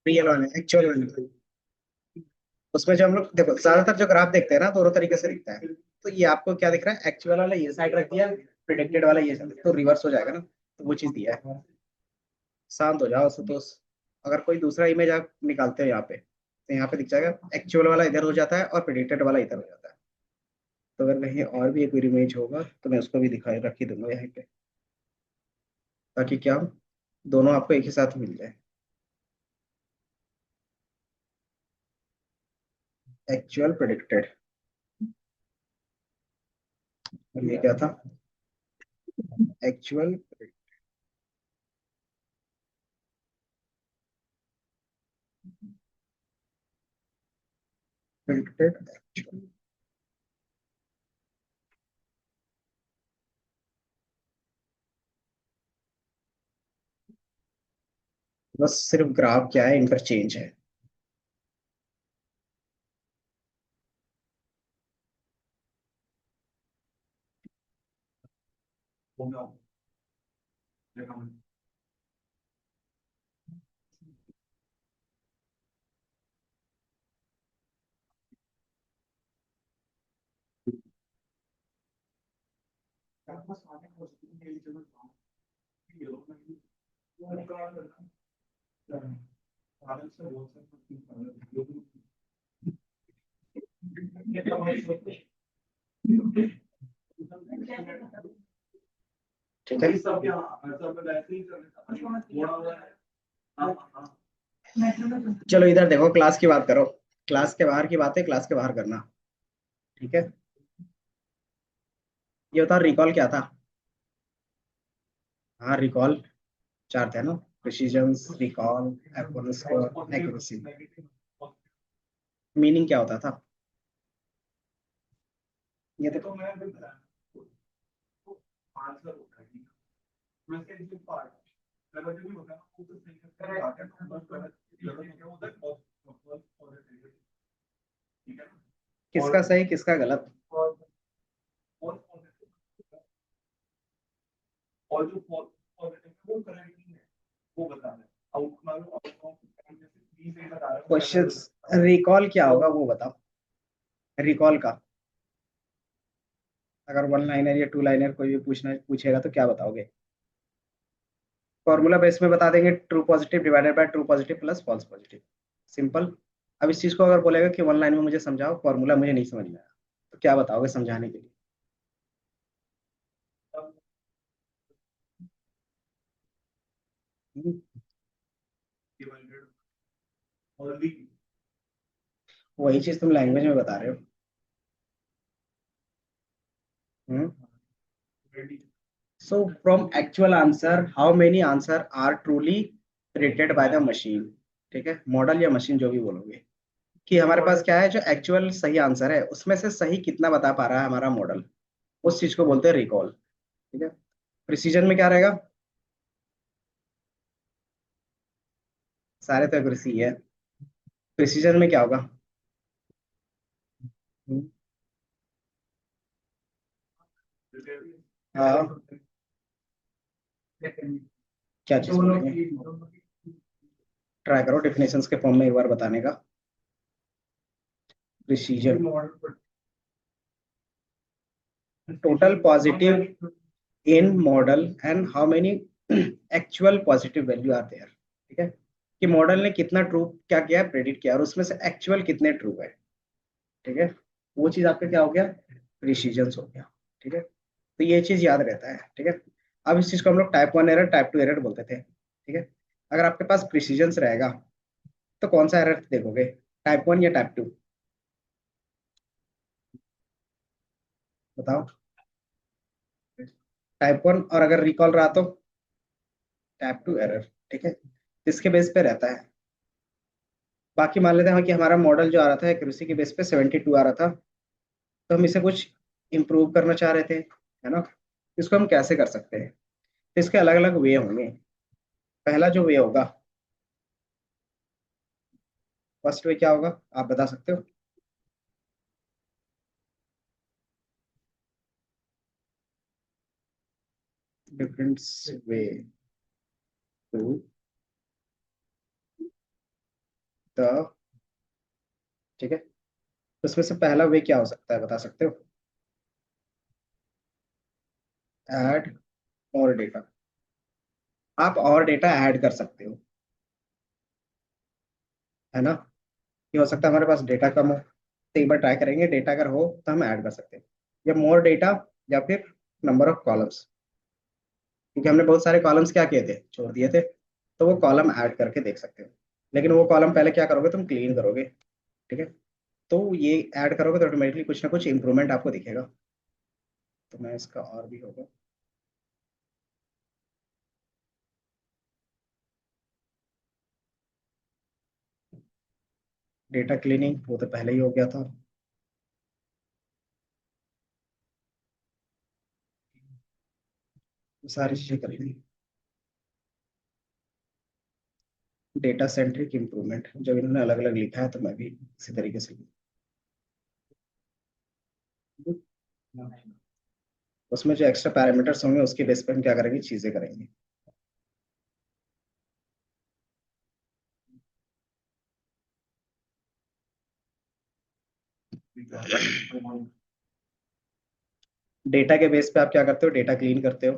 Real वाले, actual वाले। उसमें जो हम लोग देखो ज्यादातर जो ग्राफ देखते हैं ना, दोनों तरीके से दिखता है। तो ये आपको क्या दिख रहा है, एक्चुअल वाला ये साइड रख दिया, प्रिडिक्टेड वाला ये साइड, तो रिवर्स हो जाएगा ना, तो वो चीज दिया है। शांत हो जाओ तो। अगर कोई दूसरा इमेज आप निकालते हो यहाँ पे, तो यहाँ पे दिख जाएगा एक्चुअल वाला इधर हो जाता है और प्रिडिक्टेड वाला इधर हो जाता है। तो अगर कहीं और भी एक इमेज होगा तो मैं उसको भी दिखा रख ही दूंगा यहाँ पे, ताकि क्या दोनों आपको एक ही साथ मिल जाए। एक्चुअल प्रिडिक्टेड, और ये क्या था, एक्चुअल प्रिडिक्टेड एक्चुअल। बस सिर्फ ग्राफ क्या है, इंटरचेंज है। ठीक है, चलो इधर देखो, क्लास की बात करो। क्लास के बाहर की बात है, क्लास के बाहर करना। ठीक है, ये बताओ रिकॉल क्या था। हाँ रिकॉल चार थे ना, precision, recall, accuracy score, accuracy. Meaning क्या होता था, ये देखो। किसका सही किसका गलत। क्वेश्चन रिकॉल क्या होगा वो बताओ, रिकॉल का। अगर वन लाइनर या टू लाइनर कोई भी पूछना पूछेगा तो क्या बताओगे। फॉर्मूला बेस में बता देंगे, true positive divided by true positive plus false positive. Simple. अब इस चीज को अगर बोलेगा कि वन लाइन में मुझे समझाओ, फॉर्मूला मुझे नहीं समझ में आया, तो क्या बताओगे समझाने के लिए। हम्म, वही चीज तुम लैंग्वेज में बता रहे हो। So from actual answer, how many answer are truly rated by the machine। ठीक है, मॉडल या मशीन जो भी बोलोगे, कि हमारे पास क्या है, जो एक्चुअल सही आंसर है उसमें से सही कितना बता पा रहा है हमारा मॉडल, उस चीज को बोलते हैं रिकॉल। ठीक है, प्रिसीजन में क्या रहेगा, सारे तो एक्यूरेसी है। प्रिसीजन में क्या होगा। हम्म, हाँ, क्या चीज बोलेंगे, ट्राई करो डेफिनेशंस के फॉर्म में एक बार बताने का। Precision, total positive in model and how many actual positive value are there. ठीक है, कि मॉडल ने कितना ट्रू क्या किया है, प्रेडिक्ट किया, और उसमें से एक्चुअल कितने ट्रू है। ठीक है, वो चीज आपका क्या हो गया, प्रिसीजन हो गया। ठीक है, तो ये चीज याद रहता है। ठीक है, अब इस चीज को हम लोग type one error type two error बोलते थे। ठीक है, अगर आपके पास प्रिसीजन रहेगा तो कौन सा एरर देखोगे, टाइप वन या टाइप टू, बताओ। टाइप वन, और अगर रिकॉल रहा तो टाइप टू एरर। ठीक है, इसके बेस पे रहता है। बाकी मान लेते हैं कि हमारा मॉडल जो आ रहा था एक्यूरेसी के बेस पे 72 आ रहा था, तो हम इसे कुछ इम्प्रूव करना चाह रहे थे, है ना। इसको हम कैसे कर सकते हैं, तो इसके अलग अलग वे होंगे। पहला जो वे होगा, फर्स्ट वे क्या होगा, आप बता सकते हो। डिफरेंट वे टू द, ठीक है, तो इसमें से पहला वे क्या हो सकता है, बता सकते हो? ऐड और डेटा, आप और डेटा ऐड कर सकते हो, है ना? ये हो सकता है हमारे पास डेटा कम हो, तो एक बार ट्राई करेंगे, डेटा अगर हो तो हम ऐड कर सकते हैं, या मोर डेटा, या फिर नंबर ऑफ कॉलम्स, क्योंकि हमने बहुत सारे कॉलम्स क्या किए थे, छोड़ दिए थे, तो वो कॉलम ऐड करके देख सकते हो। लेकिन वो कॉलम पहले क्या करोगे, तुम क्लीन करोगे, ठीक है? तो ये ऐड करोगे तो ऑटोमेटिकली कुछ ना कुछ इंप्रूवमेंट आपको दिखेगा। तो मैं इसका और भी होगा, डेटा क्लीनिंग, वो तो पहले ही हो गया था। सारी चीजें करेंगे। डेटा सेंट्रिक इम्प्रूवमेंट, जब इन्होंने अलग अलग लिखा है तो मैं भी इसी तरीके से लिखूंगा। उसमें जो एक्स्ट्रा पैरामीटर्स होंगे उसके बेस पर हम क्या करेंगे, चीजें करेंगे। डेटा के बेस पे आप क्या करते हो, डेटा क्लीन करते हो,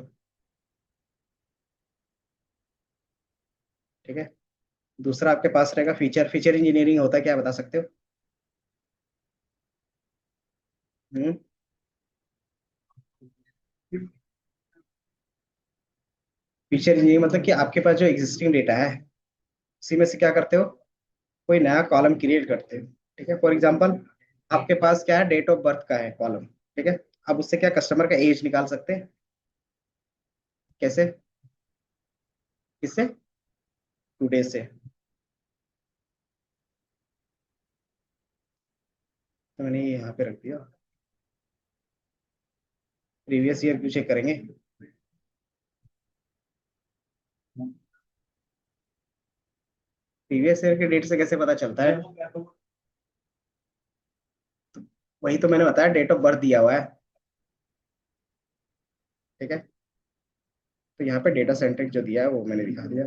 ठीक है? दूसरा आपके पास रहेगा फीचर, फीचर इंजीनियरिंग होता है क्या, बता सकते हो? हम्म। फीचर इंजीनियरिंग मतलब कि आपके पास जो एग्जिस्टिंग डेटा है उसी में से क्या करते हो, कोई नया कॉलम क्रिएट करते हो, ठीक है? फॉर एग्जांपल, आपके पास क्या है, डेट ऑफ बर्थ का है कॉलम, ठीक है? अब उससे क्या कस्टमर का एज निकाल सकते हैं? कैसे? किससे? टुडे से। तो मैंने ये यहाँ पे रख दिया, प्रीवियस ईयर क्यों चेक करेंगे? प्रीवियस ईयर के डेट से कैसे पता चलता है? वही तो मैंने बताया, डेट ऑफ बर्थ दिया हुआ है, ठीक है? तो यहाँ पे डेटा सेंट्रिक जो दिया है वो मैंने दिखा दिया।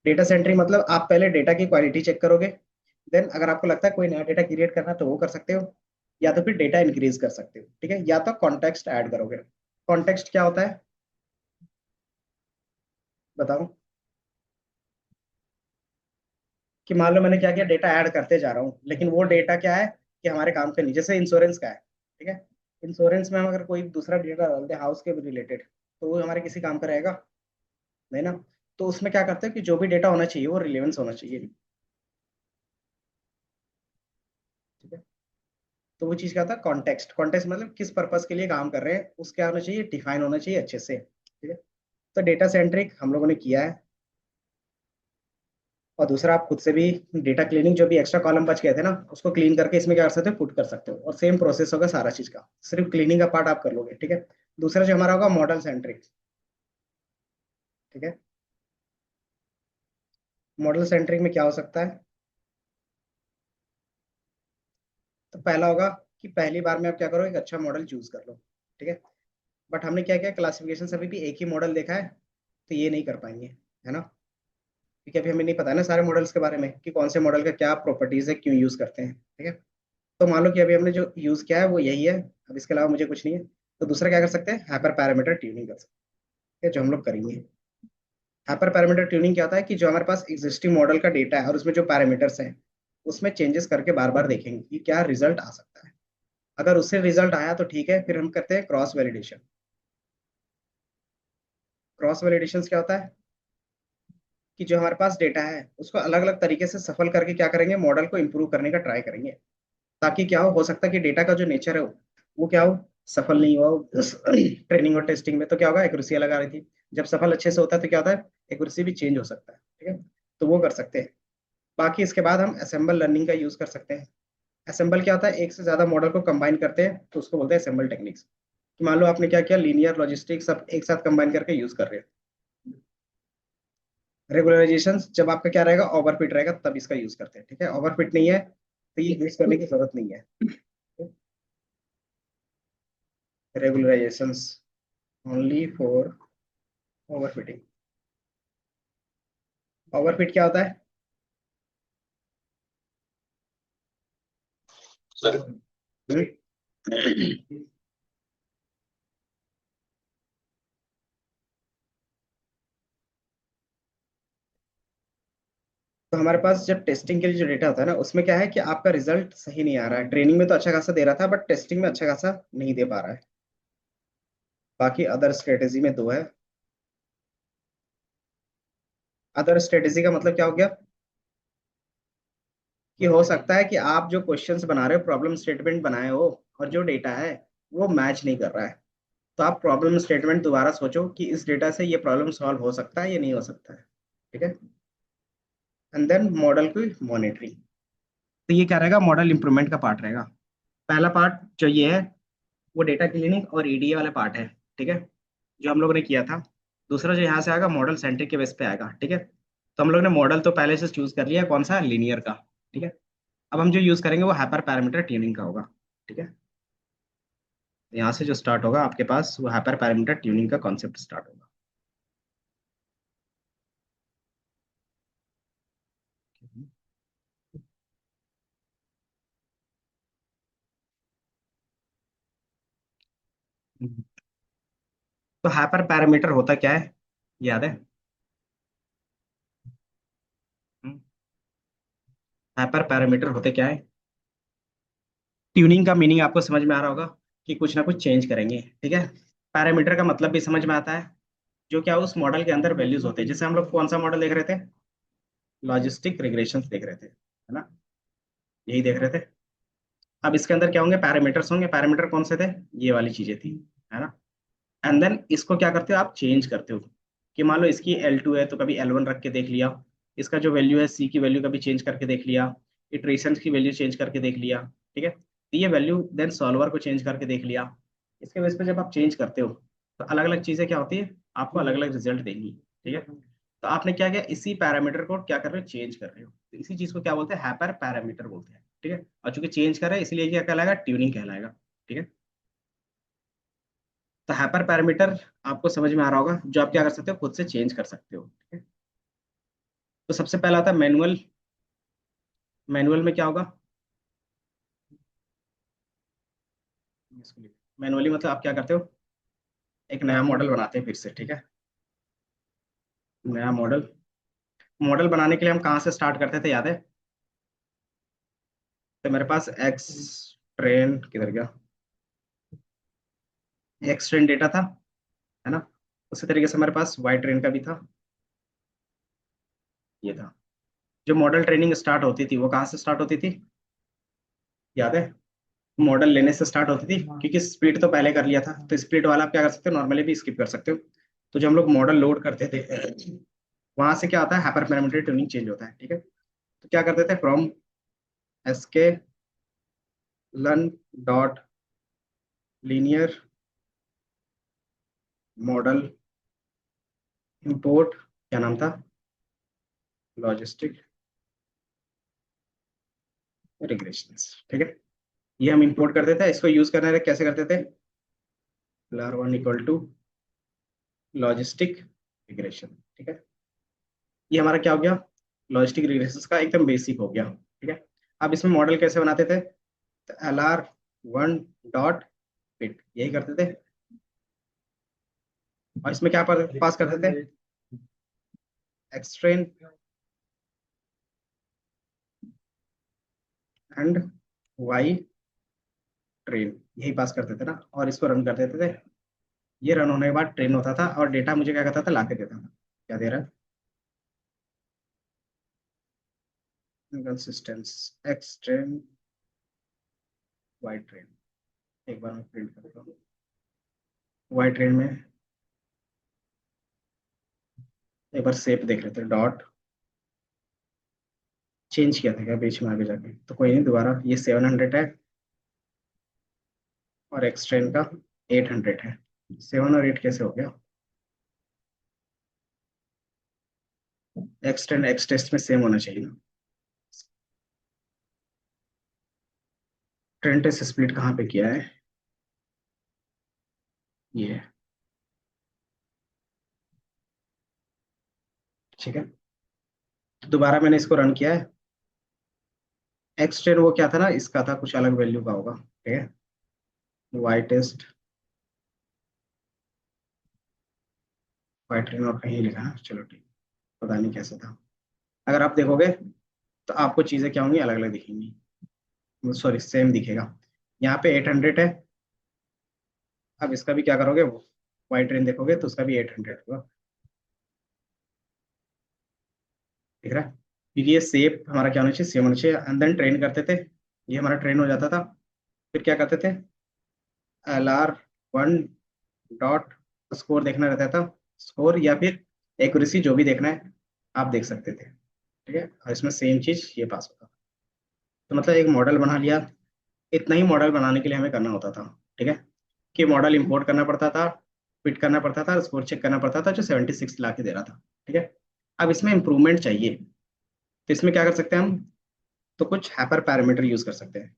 डेटा सेंट्रिक मतलब आप पहले डेटा की क्वालिटी चेक करोगे, देन अगर आपको लगता है कोई नया डेटा क्रिएट करना है तो वो कर सकते हो, या तो फिर डेटा इंक्रीज कर सकते हो, ठीक है? या तो कॉन्टेक्स्ट ऐड करोगे। कॉन्टेक्स्ट क्या होता है, बताओ? कि मान लो मैंने क्या किया, डेटा ऐड करते जा रहा हूँ, लेकिन वो डेटा क्या है कि हमारे काम के नहीं, जैसे इंश्योरेंस का है, ठीक है? इंश्योरेंस में हम अगर कोई दूसरा डेटा डालते हैं हाउस के रिलेटेड, तो वो हमारे किसी काम का रहेगा नहीं ना। तो उसमें क्या करते हैं कि जो भी डेटा होना चाहिए वो रिलेवेंस होना चाहिए, ठीक है? तो वो चीज क्या था, कॉन्टेक्स्ट, कॉन्टेक्स्ट मतलब किस पर्पस के लिए काम कर रहे हैं उसके होना चाहिए, डिफाइन होना चाहिए अच्छे से, ठीक है? तो डेटा सेंट्रिक हम लोगों ने किया है। और दूसरा, आप खुद से भी डेटा क्लीनिंग, जो भी एक्स्ट्रा कॉलम बच गए थे ना उसको क्लीन करके इसमें क्या कर सकते हो, पुट कर सकते हो, और सेम प्रोसेस होगा सारा चीज का, सिर्फ क्लीनिंग का पार्ट आप कर लोगे, ठीक है? दूसरा जो हमारा होगा मॉडल सेंट्रिक, ठीक है? मॉडल सेंट्रिक में क्या हो सकता है, तो पहला होगा कि पहली बार में आप क्या करो, एक अच्छा मॉडल चूज कर लो, ठीक है? बट हमने क्या किया, क्लासिफिकेशन से अभी भी एक ही मॉडल देखा है, तो ये नहीं कर पाएंगे, है ना? क्योंकि अभी हमें नहीं पता है ना सारे मॉडल्स के बारे में कि कौन से मॉडल का क्या प्रॉपर्टीज है, क्यों यूज करते हैं, ठीक है? तो मान लो कि अभी हमने जो यूज किया है वो यही है, अब इसके अलावा मुझे कुछ नहीं है, तो दूसरा क्या कर सकते हैं, हाइपर पैरामीटर ट्यूनिंग कर सकते हैं, जो हम लोग करेंगे। हाइपर पैरामीटर ट्यूनिंग क्या होता है कि जो हमारे पास एग्जिस्टिंग मॉडल का डेटा है और उसमें जो पैरामीटर्स हैं उसमें चेंजेस करके बार बार देखेंगे कि क्या रिजल्ट आ सकता है। अगर उससे रिजल्ट आया तो ठीक है, फिर हम करते हैं क्रॉस वैलिडेशन। क्रॉस वैलिडेशन क्या होता है कि जो हमारे पास डेटा है उसको अलग अलग तरीके से सफल करके क्या करेंगे, मॉडल को इंप्रूव करने का ट्राई करेंगे, ताकि क्या हो सकता है कि डेटा का जो नेचर है वो क्या हो, सफल नहीं हुआ हो ट्रेनिंग और टेस्टिंग में, तो क्या होगा, एक्यूरेसी अलग आ रही थी। जब सफल अच्छे से होता है तो क्या होता है, एक्यूरेसी भी चेंज हो सकता है, ठीक है? तो वो कर सकते हैं। बाकी इसके बाद हम असेंबल लर्निंग का यूज कर सकते हैं। असेंबल क्या होता है, एक से ज्यादा मॉडल को कंबाइन करते हैं तो उसको बोलते हैं असेंबल टेक्निक्स। कि मान लो आपने क्या किया, लीनियर लॉजिस्टिक सब एक साथ कंबाइन करके यूज कर रहे हैं। रेगुलराइजेशन जब आपका क्या रहेगा, ओवरफिट रहेगा तब इसका यूज करते हैं, ठीक है? ओवरफिट नहीं है तो ये यूज करने की जरूरत नहीं है। रेगुलराइजेशंस ओनली फॉर ओवरफिटिंग। ओवरफिट क्या होता है, हम्म। तो हमारे पास जब टेस्टिंग के लिए जो डेटा होता है ना, उसमें क्या है कि आपका रिजल्ट सही नहीं आ रहा है। ट्रेनिंग में तो अच्छा खासा दे रहा था, बट टेस्टिंग में अच्छा खासा नहीं दे पा रहा है। बाकी अदर स्ट्रेटेजी में दो है। अदर स्ट्रेटेजी का मतलब क्या हो गया कि हो सकता है कि आप जो क्वेश्चंस बना रहे हो, प्रॉब्लम स्टेटमेंट बनाए हो, और जो डेटा है वो मैच नहीं कर रहा है। तो आप प्रॉब्लम स्टेटमेंट दोबारा सोचो कि इस डेटा से ये प्रॉब्लम सॉल्व हो सकता है या नहीं हो सकता है। ठीक है। एंड देन मॉडल की मॉनिटरिंग। तो ये क्या रहेगा, मॉडल इंप्रूवमेंट का पार्ट रहेगा। पहला पार्ट जो ये है वो डेटा क्लीनिंग और ईडीए वाला पार्ट है। ठीक है, जो हम लोगों ने किया था। दूसरा जो यहाँ से आएगा, मॉडल सेंट्रिक के बेस पे आएगा। ठीक है, तो हम लोग ने मॉडल तो पहले से चूज कर लिया है, कौन सा, लीनियर का। ठीक है, अब हम जो यूज करेंगे वो हाइपर पैरामीटर ट्यूनिंग का होगा। ठीक है, यहाँ से जो स्टार्ट होगा आपके पास, वो हाइपर पैरामीटर ट्यूनिंग का कॉन्सेप्ट स्टार्ट होगा। तो हाइपर पैरामीटर होता क्या है, याद है? हाइपर पैरामीटर होते क्या है? ट्यूनिंग का मीनिंग आपको समझ में आ रहा होगा कि कुछ ना कुछ चेंज करेंगे। ठीक है, पैरामीटर का मतलब भी समझ में आता है, जो क्या उस मॉडल के अंदर वैल्यूज होते हैं। जैसे हम लोग कौन सा मॉडल देख रहे थे, लॉजिस्टिक रिग्रेशंस देख रहे थे, है ना? यही देख रहे थे। अब इसके अंदर क्या होंगे, पैरामीटर्स होंगे। पैरामीटर कौन से थे, ये वाली चीजें थी, है ना? एंड देन इसको क्या करते हो, आप चेंज करते हो। कि मान लो इसकी L2 है तो कभी L1 रख के देख लिया। इसका जो वैल्यू है C की वैल्यू कभी चेंज करके देख लिया। इटरेशन की वैल्यू चेंज करके देख लिया। ठीक है, तो ये वैल्यू देन सॉल्वर को चेंज करके देख लिया। इसके बेस पे जब आप चेंज करते हो तो अलग अलग चीजें क्या होती है, आपको अलग अलग रिजल्ट देंगी। ठीक है, तो आपने क्या किया, इसी पैरामीटर को क्या कर रहे हो, चेंज कर रहे हो। तो इसी चीज को क्या बोलते हैं, हाइपर पैरामीटर बोलते हैं। ठीक है, और चूंकि चेंज कर रहे हैं इसलिए क्या कहलाएगा, ट्यूनिंग कहलाएगा। ठीक है, तो हाइपर पैरामीटर आपको समझ में आ रहा होगा, जो आप क्या कर सकते हो, खुद से चेंज कर सकते हो। ठीक है, तो सबसे पहला आता है मैनुअल। मैनुअल में क्या होगा, मैनुअली मतलब आप क्या करते हो, एक नया मॉडल बनाते हैं फिर से। ठीक है, नया मॉडल। मॉडल बनाने के लिए हम कहाँ से स्टार्ट करते थे, याद है? तो मेरे पास एक्स ट्रेन किधर गया, एक्स ट्रेन डेटा था, है ना? उसी तरीके से हमारे पास वाई ट्रेन का भी था, ये था। जो मॉडल ट्रेनिंग स्टार्ट होती थी वो कहाँ से स्टार्ट होती थी, याद है? मॉडल लेने से स्टार्ट होती थी, क्योंकि स्प्लिट तो पहले कर लिया था। तो स्प्लिट वाला आप क्या कर सकते हो, नॉर्मली भी स्किप कर सकते हो। तो जब हम लोग मॉडल लोड करते थे, वहां से क्या होता है, हाइपर पैरामीटर ट्यूनिंग चेंज होता है। ठीक है, तो क्या करते थे, from sklearn dot linear model import, क्या नाम था, लॉजिस्टिक रिग्रेशंस। ठीक है, ये हम इंपोर्ट करते थे। इसको यूज करने कैसे करते थे, LR1 equal to logistic regression. ठीक है, ये हमारा क्या हो गया, लॉजिस्टिक रिग्रेशन का एकदम बेसिक हो गया। ठीक है, अब इसमें मॉडल कैसे बनाते थे, तो LR1 डॉट फिट, यही करते थे। और इसमें क्या पास करते थे, एक्सट्रेन एंड वाई ट्रेन, यही पास करते थे ना, और इसको रन कर देते थे। ये रन होने के बाद ट्रेन होता था और डेटा मुझे क्या करता था, ला के देता था। क्या दे रहा है, consistence X train Y train. एक बार मैं प्रिंट करता हूँ, वाई ट्रेन में एक बार सेप देख लेते हैं, डॉट चेंज किया था क्या बीच में आगे जाके, तो कोई नहीं, दोबारा ये 700 है और एक्स ट्रेन का 800 है। 7 और 8 कैसे हो गया, एक्स ट्रेन एक्स टेस्ट में सेम होना चाहिए ना। ट्रेन टेस्ट स्प्लिट कहाँ पे किया है, ये है। ठीक है, तो दोबारा मैंने इसको रन किया है। एक्स ट्रेन वो क्या था ना, इसका था कुछ अलग वैल्यू का होगा, ठीक है। वाई टेस्ट, वाई ट्रेन और कहीं लिखा है, चलो ठीक, पता नहीं कैसे था। अगर आप देखोगे तो आपको चीजें क्या होंगी, अलग अलग दिखेंगी, सॉरी सेम दिखेगा। यहाँ पे 800 है, अब इसका भी क्या करोगे, वो वाई ट्रेन देखोगे तो उसका भी 800 होगा, दिख रहा है। क्योंकि ये सेप हमारा क्या होना चाहिए, सेम होना चाहिए। एंड देन ट्रेन करते थे, ये हमारा ट्रेन हो जाता था। फिर क्या करते थे, LR1 डॉट स्कोर देखना रहता था, स्कोर या फिर एक्यूरेसी जो भी देखना है आप देख सकते थे, ठीक है। और इसमें सेम चीज ये पास होता। तो मतलब एक मॉडल बना लिया, इतना ही मॉडल बनाने के लिए हमें करना होता था, ठीक है। कि मॉडल इंपोर्ट करना पड़ता था, फिट करना पड़ता था, स्कोर चेक करना पड़ता था, जो 76 ला के दे रहा था, ठीक है। अब इसमें इंप्रूवमेंट चाहिए, तो इसमें क्या कर सकते हैं हम, तो कुछ हैपर पैरामीटर यूज कर सकते हैं,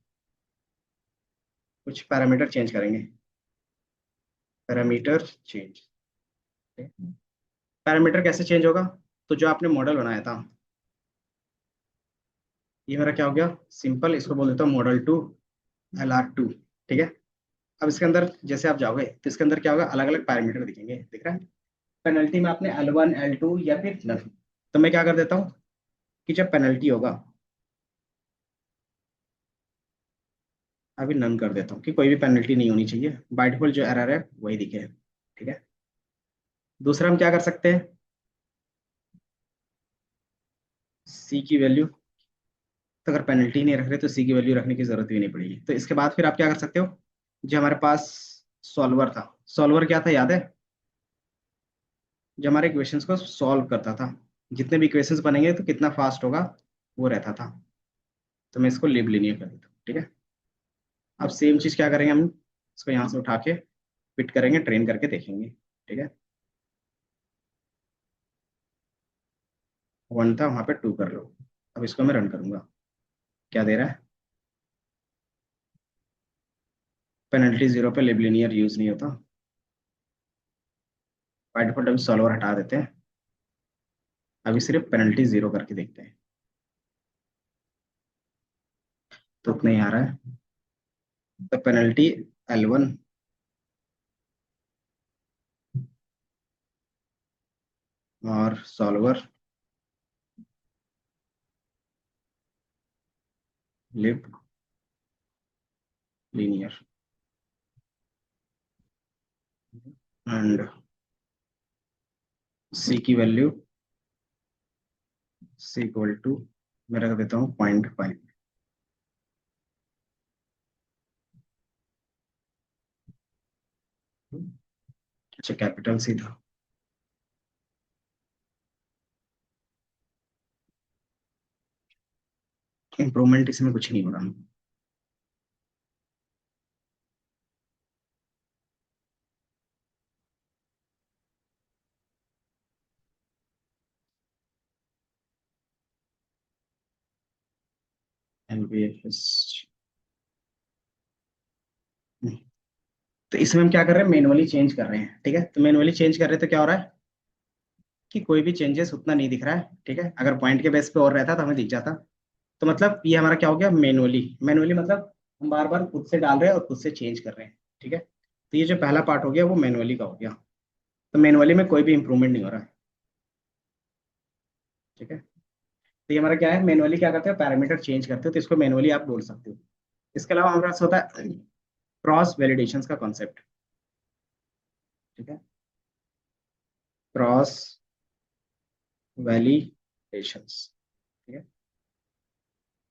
कुछ पैरामीटर चेंज करेंगे, पैरामीटर चेंज। पैरामीटर कैसे चेंज होगा, तो जो आपने मॉडल बनाया था, ये मेरा क्या हो गया, सिंपल, इसको बोल देता हूँ मॉडल 2 LR2, ठीक है। अब इसके अंदर जैसे आप जाओगे तो इसके अंदर क्या होगा, अलग अलग पैरामीटर दिखेंगे, दिख रहा है। पेनल्टी में आपने L1 L2 या फिर नन, तो मैं क्या कर देता हूँ कि जब पेनल्टी होगा, अभी नन कर देता हूँ कि कोई भी पेनल्टी नहीं होनी चाहिए, बाय डिफॉल्ट जो एरर है वही दिखे, ठीक है। दूसरा हम क्या कर सकते हैं, सी की वैल्यू, तो अगर पेनल्टी नहीं रख रहे तो सी की वैल्यू रखने की जरूरत भी नहीं पड़ेगी। तो इसके बाद फिर आप क्या कर सकते हो, जो हमारे पास सॉल्वर था, सॉल्वर क्या था याद है, जो हमारे इक्वेशंस को सॉल्व करता था, जितने भी इक्वेशंस बनेंगे तो कितना फास्ट होगा वो रहता था। तो मैं इसको लिब लीनियर कर देता हूँ, ठीक है। अब सेम चीज क्या करेंगे हम, इसको यहाँ से उठा के फिट करेंगे, ट्रेन करके देखेंगे, ठीक है। 1 था वहां पे 2 कर लो। अब इसको मैं रन करूंगा, क्या दे रहा है, पेनल्टी 0 पे लिब लीनियर यूज नहीं होता। बाय डिफॉल्ट अभी सॉल्वर हटा देते हैं, अभी सिर्फ पेनल्टी 0 करके देखते हैं, तो उतना ही आ रहा है। तो पेनल्टी L1 और सॉल्वर लिब लीनियर, एंड सी की वैल्यू सी इक्वल टू, मैं रख देता हूँ 0.5। अच्छा कैपिटल सी था। इम्प्रूवमेंट इसमें कुछ नहीं हो रहा, LVFS। तो इसमें हम क्या कर रहे हैं, मैनुअली चेंज कर रहे हैं, ठीक है। तो मैनुअली चेंज कर रहे हैं तो क्या हो रहा है कि कोई भी चेंजेस उतना नहीं दिख रहा है, ठीक है। अगर पॉइंट के बेस पे और रहता तो हमें दिख जाता। तो मतलब ये हमारा क्या हो गया, मैनुअली, मैनुअली मतलब हम बार बार खुद से डाल रहे हैं और खुद से चेंज कर रहे हैं, ठीक है। तो ये जो पहला पार्ट हो गया वो मैनुअली का हो गया। तो मैनुअली में कोई भी इंप्रूवमेंट नहीं हो रहा है, ठीक है। तो ये हमारा क्या है, मैनुअली क्या करते हैं, पैरामीटर चेंज करते हो, तो इसको मैनुअली आप बोल सकते हो। इसके अलावा हमारे पास होता है क्रॉस वैलिडेशन का कॉन्सेप्ट, ठीक है। क्रॉस वैलिडेशन, ठीक है।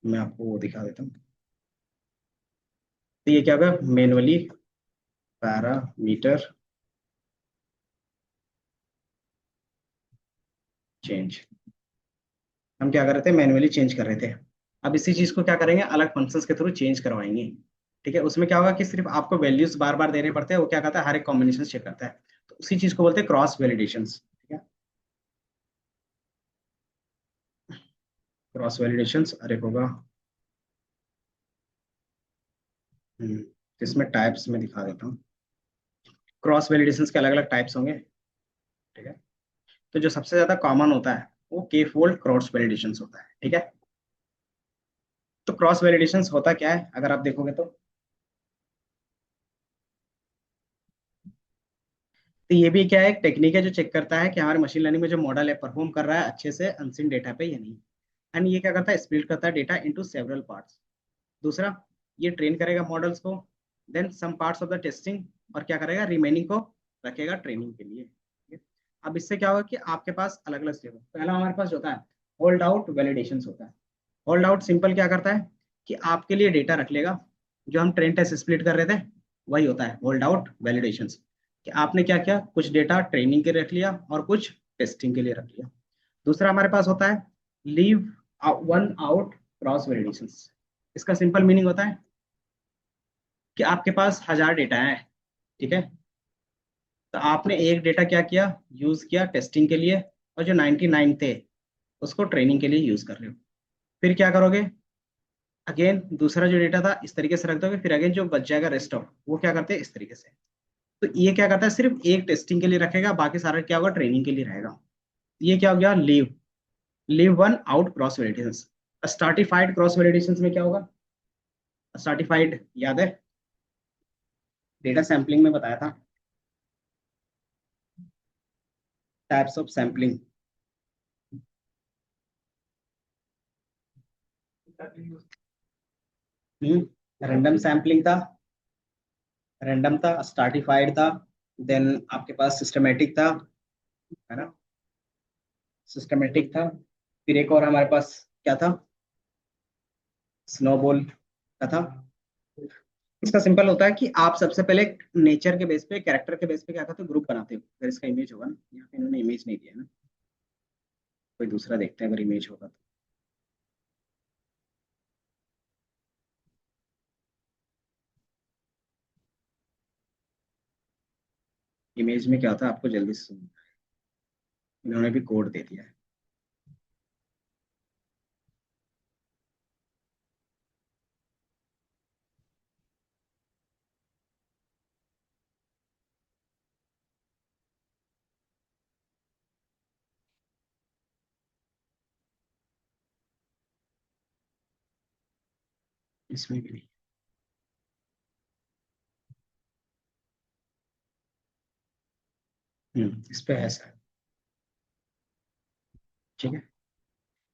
मैं आपको वो दिखा देता हूँ। तो ये क्या होगा, मैनुअली पैरामीटर चेंज, हम क्या कर रहे थे, मैनुअली चेंज कर रहे थे। अब इसी चीज को क्या करेंगे, अलग फंक्शंस के थ्रू चेंज करवाएंगे, ठीक है। उसमें क्या होगा कि सिर्फ आपको वैल्यूज बार बार देने पड़ते हैं, वो क्या करता है, हर एक कॉम्बिनेशन चेक करता है। तो उसी चीज को बोलते हैं क्रॉस वैलिडेशन, ठीक है। क्रॉस वैलिडेशन अरे होगा, तो इसमें टाइप्स में दिखा देता हूँ। क्रॉस वैलिडेशन के अलग अलग टाइप्स होंगे, ठीक है। तो जो सबसे ज्यादा कॉमन होता है वो के फोल्ड क्रॉस वैलिडेशन होता है, ठीक है। तो क्रॉस वैलिडेशन होता क्या है अगर आप देखोगे तो ये भी क्या है, एक टेक्निक है जो चेक करता है कि हमारे मशीन लर्निंग में जो मॉडल है परफॉर्म कर रहा है अच्छे से अनसिन डेटा पे या नहीं। एंड ये क्या करता है, स्प्लिट करता है डेटा इनटू सेवरल पार्ट्स। दूसरा, ये ट्रेन करेगा मॉडल्स को, then some parts of the testing, और क्या करेगा, रिमेनिंग को रखेगा ट्रेनिंग के लिए, ठीक है। अब इससे क्या होगा कि आपके पास अलग अलग स्टेप है। पहला हमारे पास जो होता है होल्ड आउट वैलिडेशन होता है। होल्ड आउट सिंपल क्या करता है कि आपके लिए डेटा रख लेगा, जो हम ट्रेन टेस्ट स्प्लिट कर रहे थे वही होता है होल्ड आउट वैलिडेशन। कि आपने क्या किया, कुछ डेटा ट्रेनिंग के लिए रख लिया और कुछ टेस्टिंग के लिए रख लिया। दूसरा हमारे पास होता है leave one out cross validation. इसका सिंपल मीनिंग होता है कि आपके पास 1000 डेटा है, ठीक है। तो आपने एक डेटा क्या किया, यूज किया टेस्टिंग के लिए, और जो 99 थे उसको ट्रेनिंग के लिए यूज कर रहे हो। फिर क्या करोगे, अगेन दूसरा जो डेटा था इस तरीके से रख दोगे, फिर अगेन जो बच जाएगा रेस्ट ऑफ वो क्या करते हैं इस तरीके से। तो ये क्या करता है, सिर्फ एक टेस्टिंग के लिए रखेगा, बाकी सारा क्या होगा ट्रेनिंग के लिए रहेगा। ये क्या हो गया, leave leave one out cross validation. Stratified cross validation में क्या होगा, स्टार्टिफाइड याद है, डेटा सैंपलिंग में बताया था, types of sampling. Random sampling था, रैंडम था, स्टार्टिफाइड था, देन आपके पास सिस्टमेटिक था, है ना, सिस्टमेटिक था। फिर एक और हमारे पास क्या था, स्नोबॉल का था। इसका सिंपल होता है कि आप सबसे पहले नेचर के बेस पे, कैरेक्टर के बेस पे क्या करते हो, ग्रुप बनाते हो। अगर इसका इमेज होगा ना, यहाँ पे इन्होंने इमेज नहीं दिया है ना, कोई दूसरा देखते हैं अगर इमेज होगा तो। इमेज में क्या होता है आपको जल्दी से इन्होंने भी कोड दे दिया है। इसमें भी नहीं। इस पे है सर, ठीक है।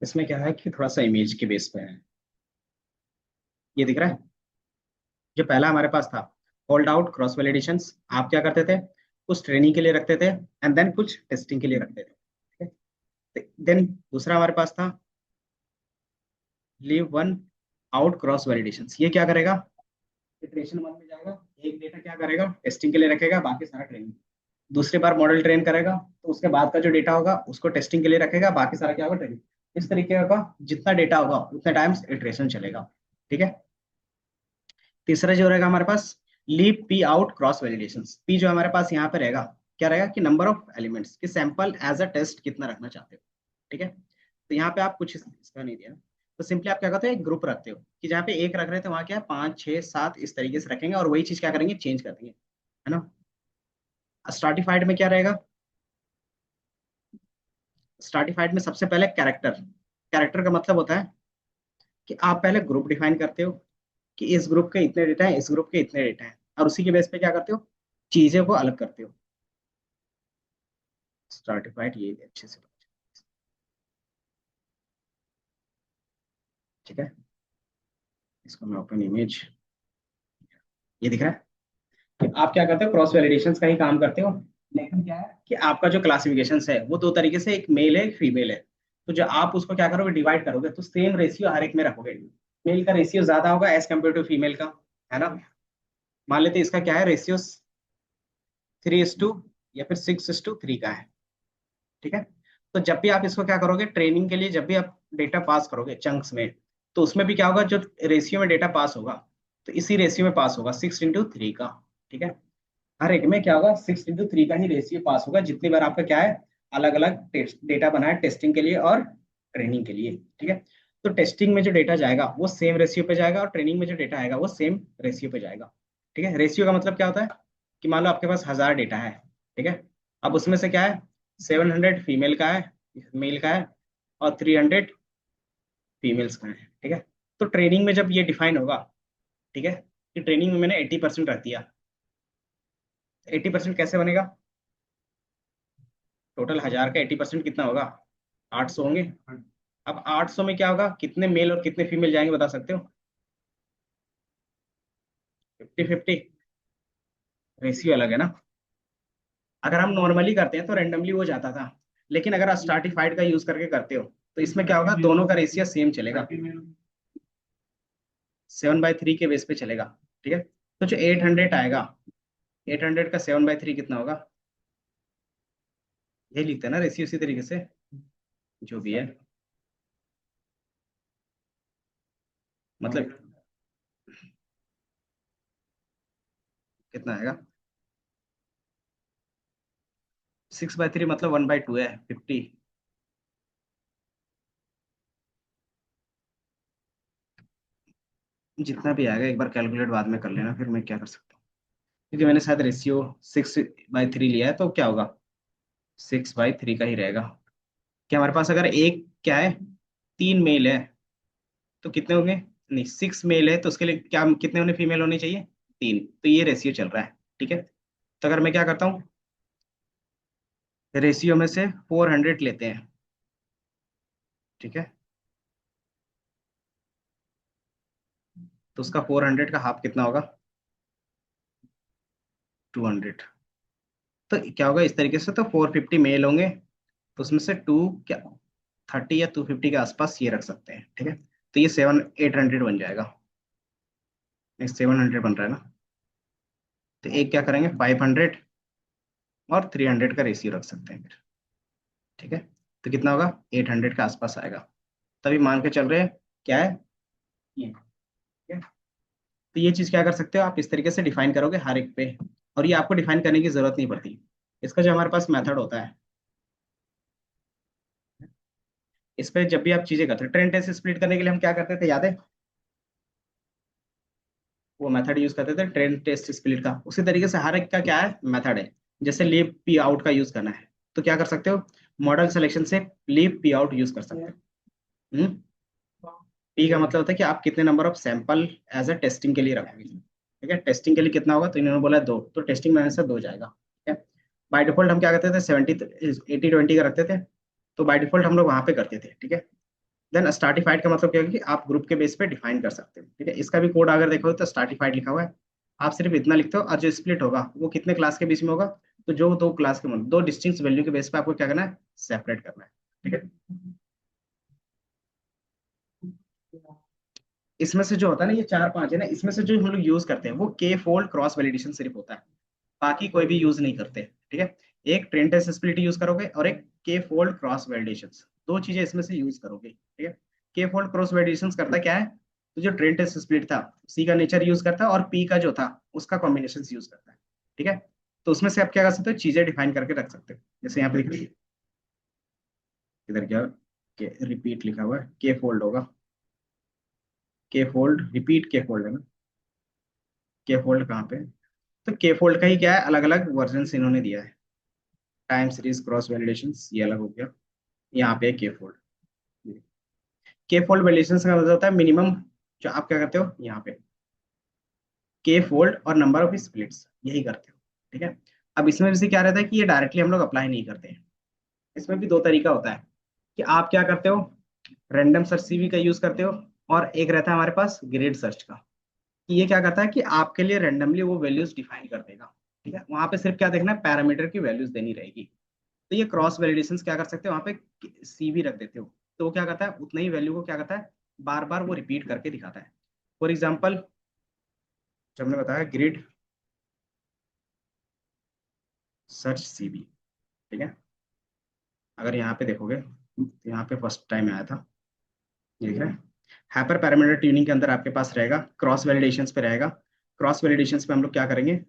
इसमें क्या है कि थोड़ा सा इमेज के बेस पे है। ये दिख रहा है, जो पहला हमारे पास था होल्ड आउट क्रॉस वैलिडेशन, आप क्या करते थे, कुछ ट्रेनिंग के लिए रखते थे एंड देन कुछ टेस्टिंग के लिए रखते थे, ठीक है। देन दूसरा हमारे पास था leave one out cross validation. ये क्या करेगा, इटरेशन वन में जाएगा, एक डेटा क्या करेगा टेस्टिंग के लिए रखेगा, बाकी सारा ट्रेनिंग। दूसरी बार मॉडल ट्रेन करेगा तो उसके बाद का जो डेटा होगा उसको टेस्टिंग के लिए रखेगा, बाकी सारा क्या होगा ट्रेनिंग। इस तरीके का जितना डेटा होगा उतने टाइम्स इटरेशन चलेगा, ठीक है। तीसरा जो रहेगा हमारे पास leave P out cross validation. P जो हमारे पास यहाँ पे रहेगा, क्या रहेगा कि नंबर ऑफ एलिमेंट्स कि सैंपल एज अ टेस्ट कितना रखना चाहते हो, ठीक है। तो यहाँ पे आप कुछ इसका नहीं दिया, तो सिंपली आप क्या करते हो एक ग्रुप रखते हो, कि जहाँ पे एक रख रहे थे वहाँ क्या है 5 6 7 इस तरीके से रखेंगे, और वही चीज क्या करेंगे चेंज कर देंगे, है ना। स्टार्टिफाइड में क्या रहेगा, स्टार्टिफाइड में सबसे पहले कैरेक्टर, कैरेक्टर का मतलब होता है कि आप पहले ग्रुप डिफाइन करते हो कि इस ग्रुप के इतने डेटा है, इस ग्रुप के इतने डेटा है, और उसी के बेस पे क्या करते हो चीजें को अलग करते हो। स्टार्टिफाइड ये अच्छे से, ठीक है। इसको मैं ओपन इमेज, ये दिख रहा है कि आप क्या करते हो क्रॉस वैलिडेशंस का ही काम करते हो। लेकिन क्या है कि आपका जो क्लासिफिकेशन है वो दो तरीके से, एक मेल है एक फीमेल है। तो जो आप उसको क्या करोगे डिवाइड करोगे तो सेम रेशियो हर एक में रखोगे। मेल का रेशियो ज्यादा होगा एज कम्पेयर टू फीमेल का, है ना। मान लेते हैं इसका क्या है रेशियो 3:2 या फिर 6:3 का है, ठीक है। तो जब भी आप इसको क्या करोगे ट्रेनिंग के लिए, जब भी आप डेटा पास करोगे चंक्स में, तो उसमें भी क्या होगा जो रेशियो में डेटा पास होगा, तो इसी रेशियो में पास होगा 6:3 का, ठीक है। हर एक में क्या होगा 6:3 का ही रेशियो पास होगा, जितनी बार आपका क्या है अलग अलग डेटा बना है टेस्टिंग के लिए और ट्रेनिंग के लिए, ठीक है। तो टेस्टिंग में जो डेटा जाएगा वो सेम रेशियो पे जाएगा, और ट्रेनिंग में जो डेटा आएगा वो सेम रेशियो पे जाएगा, ठीक है। रेशियो का मतलब क्या होता है कि मान लो आपके पास 1000 डेटा है, ठीक है। अब उसमें से क्या है 700 फीमेल का है, मेल का है, और 300 फीमेल्स का है, ठीक है। तो ट्रेनिंग में जब ये डिफाइन होगा, ठीक है, कि ट्रेनिंग में मैंने 80% रख दिया, 80% कैसे बनेगा? टोटल 1000 का 80% कितना होगा? 800 होंगे। अब 800 में क्या होगा, कितने मेल और कितने फीमेल जाएंगे बता सकते हो? 50-50। रेशियो अलग है ना। अगर हम नॉर्मली करते हैं तो रेंडमली हो जाता था, लेकिन अगर आप स्ट्राटिफाइड का यूज करके करते हो तो इसमें क्या होगा, दोनों का रेशियो सेम चलेगा, 7/3 के बेस पे चलेगा। ठीक है, तो जो 800 आएगा, 800 का 7/3 कितना होगा? यही लिखते हैं ना रेशियो इसी तरीके से, जो भी है, मतलब कितना आएगा? 6/3 मतलब 1/2 है, 50। जितना भी आएगा एक बार कैलकुलेट बाद में कर लेना, फिर मैं क्या कर सकता हूँ, क्योंकि मैंने शायद रेशियो 6/3 लिया है, तो क्या होगा, 6/3 का ही रहेगा। क्या हमारे पास अगर एक क्या है, 3 मेल है, तो कितने होंगे? नहीं, 6 मेल है तो उसके लिए क्या कितने होने, फीमेल होने चाहिए? 3। तो ये रेशियो चल रहा है। ठीक है, तो अगर मैं क्या करता हूँ, रेशियो में से 400 लेते हैं। ठीक है, तो उसका 400 का हाफ कितना होगा? 200। तो क्या होगा इस तरीके से, तो 450 मेल होंगे, तो उसमें से टू क्या, 30 या 250 के आसपास ये रख सकते हैं। ठीक है, तो ये 800 बन जाएगा। 700 बन रहा है ना, तो एक क्या करेंगे, 500 और 300 का रेशियो रख सकते हैं फिर। ठीक है, तो कितना होगा, 800 के आसपास आएगा। तभी मान के चल रहे हैं क्या है ये। ठीक है, तो ये चीज क्या कर सकते हो आप, इस तरीके से डिफाइन करोगे हर एक पे, और ये आपको डिफाइन करने की जरूरत नहीं पड़ती। इसका जो हमारे पास मेथड होता है, इस पे जब भी आप चीजें करते हो, ट्रेन टेस्ट स्प्लिट करने के लिए हम क्या करते थे, याद है? वो मेथड यूज करते थे ट्रेन टेस्ट स्प्लिट का। उसी तरीके से हर एक का क्या है, मेथड है। जैसे लीव पी आउट का यूज करना है, तो क्या कर सकते हो, मॉडल सिलेक्शन से लीव पी आउट यूज कर सकते हो। पी का मतलब होता है कि आप कितने number of sample as a testing के लिए रखोगे। ठीक है, टेस्टिंग के लिए कितना होगा, तो इन्होंने बोला 2, तो टेस्टिंग में आंसर 2 जाएगा। ठीक है, बाय डिफॉल्ट हम क्या करते थे, 80-20 का रखते थे, तो बाय डिफॉल्ट हम लोग वहां पे करते थे। ठीक है, देन स्टार्टिफाइड का मतलब क्या है कि आप ग्रुप के बेस पे डिफाइन कर सकते हो। ठीक है, इसका भी कोड अगर देखो तो स्टार्टिफाइड लिखा हुआ है। आप सिर्फ इतना लिखते हो, और जो स्प्लिट होगा वो कितने क्लास के बीच में होगा, तो जो दो क्लास के मतलब दो डिस्टिंक्ट वैल्यू के बेस पे आपको क्या करना है, सेपरेट करना है। ठीक है, इसमें से जो होता है ना, ये 4-5 है ना, इसमें से जो हम लोग यूज करते हैं वो के फोल्ड क्रॉस वैलिडेशन सिर्फ होता है, बाकी कोई भी यूज नहीं करते। ठीक है, एक ट्रेन टेस्ट स्प्लिट यूज करोगे और एक के फोल्ड क्रॉस वैलिडेशन, दो चीजें इसमें से यूज करोगे। ठीक है, के फोल्ड क्रॉस वैलिडेशन करता क्या है, तो जो ट्रेन टेस्ट स्प्लिट था सी का नेचर यूज करता है, और पी का जो था उसका कॉम्बिनेशन यूज करता है। ठीक है, तो उसमें से आप क्या कर सकते हो, चीजें डिफाइन करके रख सकते हो। जैसे यहाँ पे लिख लीजिए, इधर क्या, के रिपीट लिखा हुआ है, के फोल्ड होगा, के फोल्ड रिपीट, के फोल्ड है ना, के फोल्ड कहाँ पे है? तो के फोल्ड का ही क्या है, अलग अलग वर्जन इन्होंने दिया है। टाइम सीरीज क्रॉस वैलिडेशन ये अलग हो गया, यहाँ पे के फोल्ड। के फोल्ड वैलिडेशन का मतलब होता है मिनिमम, जो आप क्या करते हो यहाँ पे, के फोल्ड और नंबर ऑफ स्प्लिट्स यही करते हो। ठीक है, अब इसमें भी क्या रहता है कि ये डायरेक्टली हम लोग अप्लाई नहीं करते हैं। इसमें भी दो तरीका होता है, कि आप क्या करते हो, रैंडम सर्च सीवी का यूज करते हो, और एक रहता है हमारे पास ग्रिड सर्च का, कि ये क्या करता है कि आपके लिए रैंडमली वो वैल्यूज डिफाइन कर देगा। ठीक है, वहां पे सिर्फ क्या देखना है, पैरामीटर की वैल्यूज देनी रहेगी। तो ये क्रॉस वैलिडेशन क्या कर सकते हो, वहां पे सीवी रख देते हो, तो वो क्या करता है, उतना ही वैल्यू को क्या करता है, बार बार वो रिपीट करके दिखाता है। फॉर एग्जाम्पल, जब हमने बताया ग्रिड सर्च सीवी, ठीक है, अगर यहाँ पे देखोगे तो यहाँ पे फर्स्ट टाइम आया था, ये दिख रहा है, हाइपर पैरामीटर ट्यूनिंग के अंदर आपके पास रहेगा, क्रॉस वैलिडेशंस पे रहेगा। क्रॉस वैलिडेशंस पे हम लोग क्या करेंगे,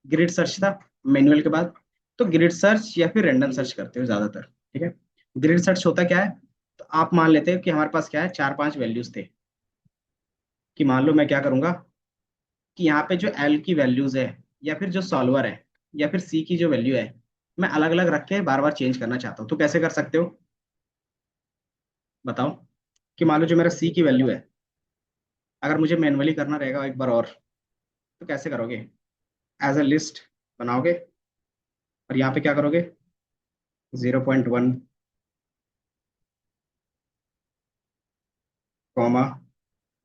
ग्रिड सर्च था मैनुअल के बाद, तो ग्रिड सर्च या फिर रैंडम सर्च करते हो ज्यादातर। ठीक है, ग्रिड सर्च होता क्या है, तो आप मान लेते हो कि हमारे पास क्या है, 4-5 वैल्यूज थे, कि मान लो मैं क्या करूंगा, कि यहाँ पे जो एल की वैल्यूज है, या फिर जो सॉल्वर है, या फिर सी की जो वैल्यू है, मैं अलग अलग रख के बार बार चेंज करना चाहता हूँ, तो कैसे कर सकते हो बताओ। कि मान लो जो मेरा सी की वैल्यू है, अगर मुझे मैनुअली करना रहेगा एक बार और, तो कैसे करोगे? एज अ लिस्ट बनाओगे, और यहाँ पे क्या करोगे? 0.1 कॉमा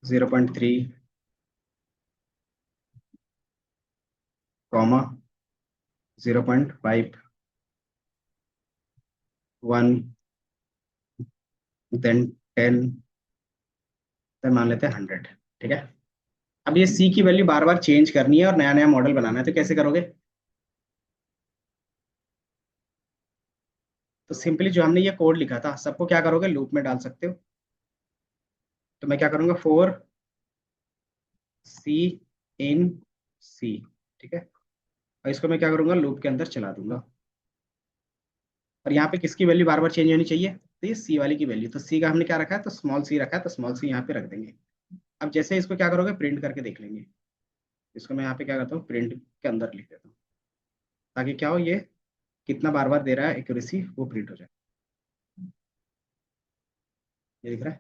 0.3 कॉमा 0.5 1 देन 10 देन मान लेते हैं 100। ठीक है। अब ये सी की वैल्यू बार बार चेंज करनी है और नया नया मॉडल बनाना है, तो कैसे करोगे? तो सिंपली जो हमने ये कोड लिखा था सबको क्या करोगे, लूप में डाल सकते हो। तो मैं क्या करूंगा, फोर सी इन सी। ठीक है। और इसको मैं क्या करूंगा, लूप के अंदर चला दूंगा। और यहाँ पे किसकी वैल्यू बार बार चेंज होनी चाहिए? तो ये सी वाली की वैल्यू, तो सी का हमने क्या रखा है, तो स्मॉल सी रखा है, तो स्मॉल सी यहाँ पे रख देंगे। अब जैसे इसको क्या करोगे, प्रिंट करके देख लेंगे। इसको मैं यहाँ पे क्या करता हूँ, प्रिंट के अंदर लिख देता हूँ, ताकि क्या हो, ये कितना बार बार दे रहा है एक्यूरेसी वो प्रिंट हो जाए। ये दिख रहा है।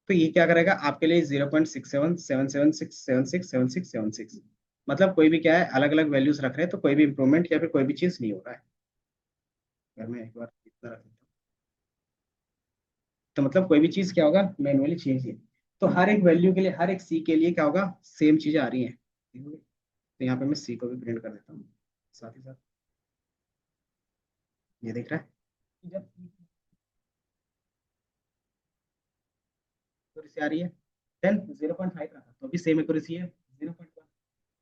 तो ये क्या करेगा आपके लिए, 0.6777676767 मतलब कोई भी क्या है, अलग अलग वैल्यूज रख रहे हैं, तो कोई भी इंप्रूवमेंट या फिर कोई भी चीज नहीं हो रहा है। अगर मैं एक बार इतना रख देता हूँ, तो मतलब कोई भी चीज क्या होगा, मैनुअली चेंज है। तो हर एक वैल्यू के लिए, हर एक सी के लिए क्या होगा, सेम चीजें आ रही हैं। तो यहाँ पे मैं सी को भी प्रिंट कर देता हूँ साथ ही साथ। ये दिख रहा है कि जब एक्यूरेसी आ रही है, देन 0.5 रखा तो भी सेम एक्यूरेसी है, 0.1 रखा तो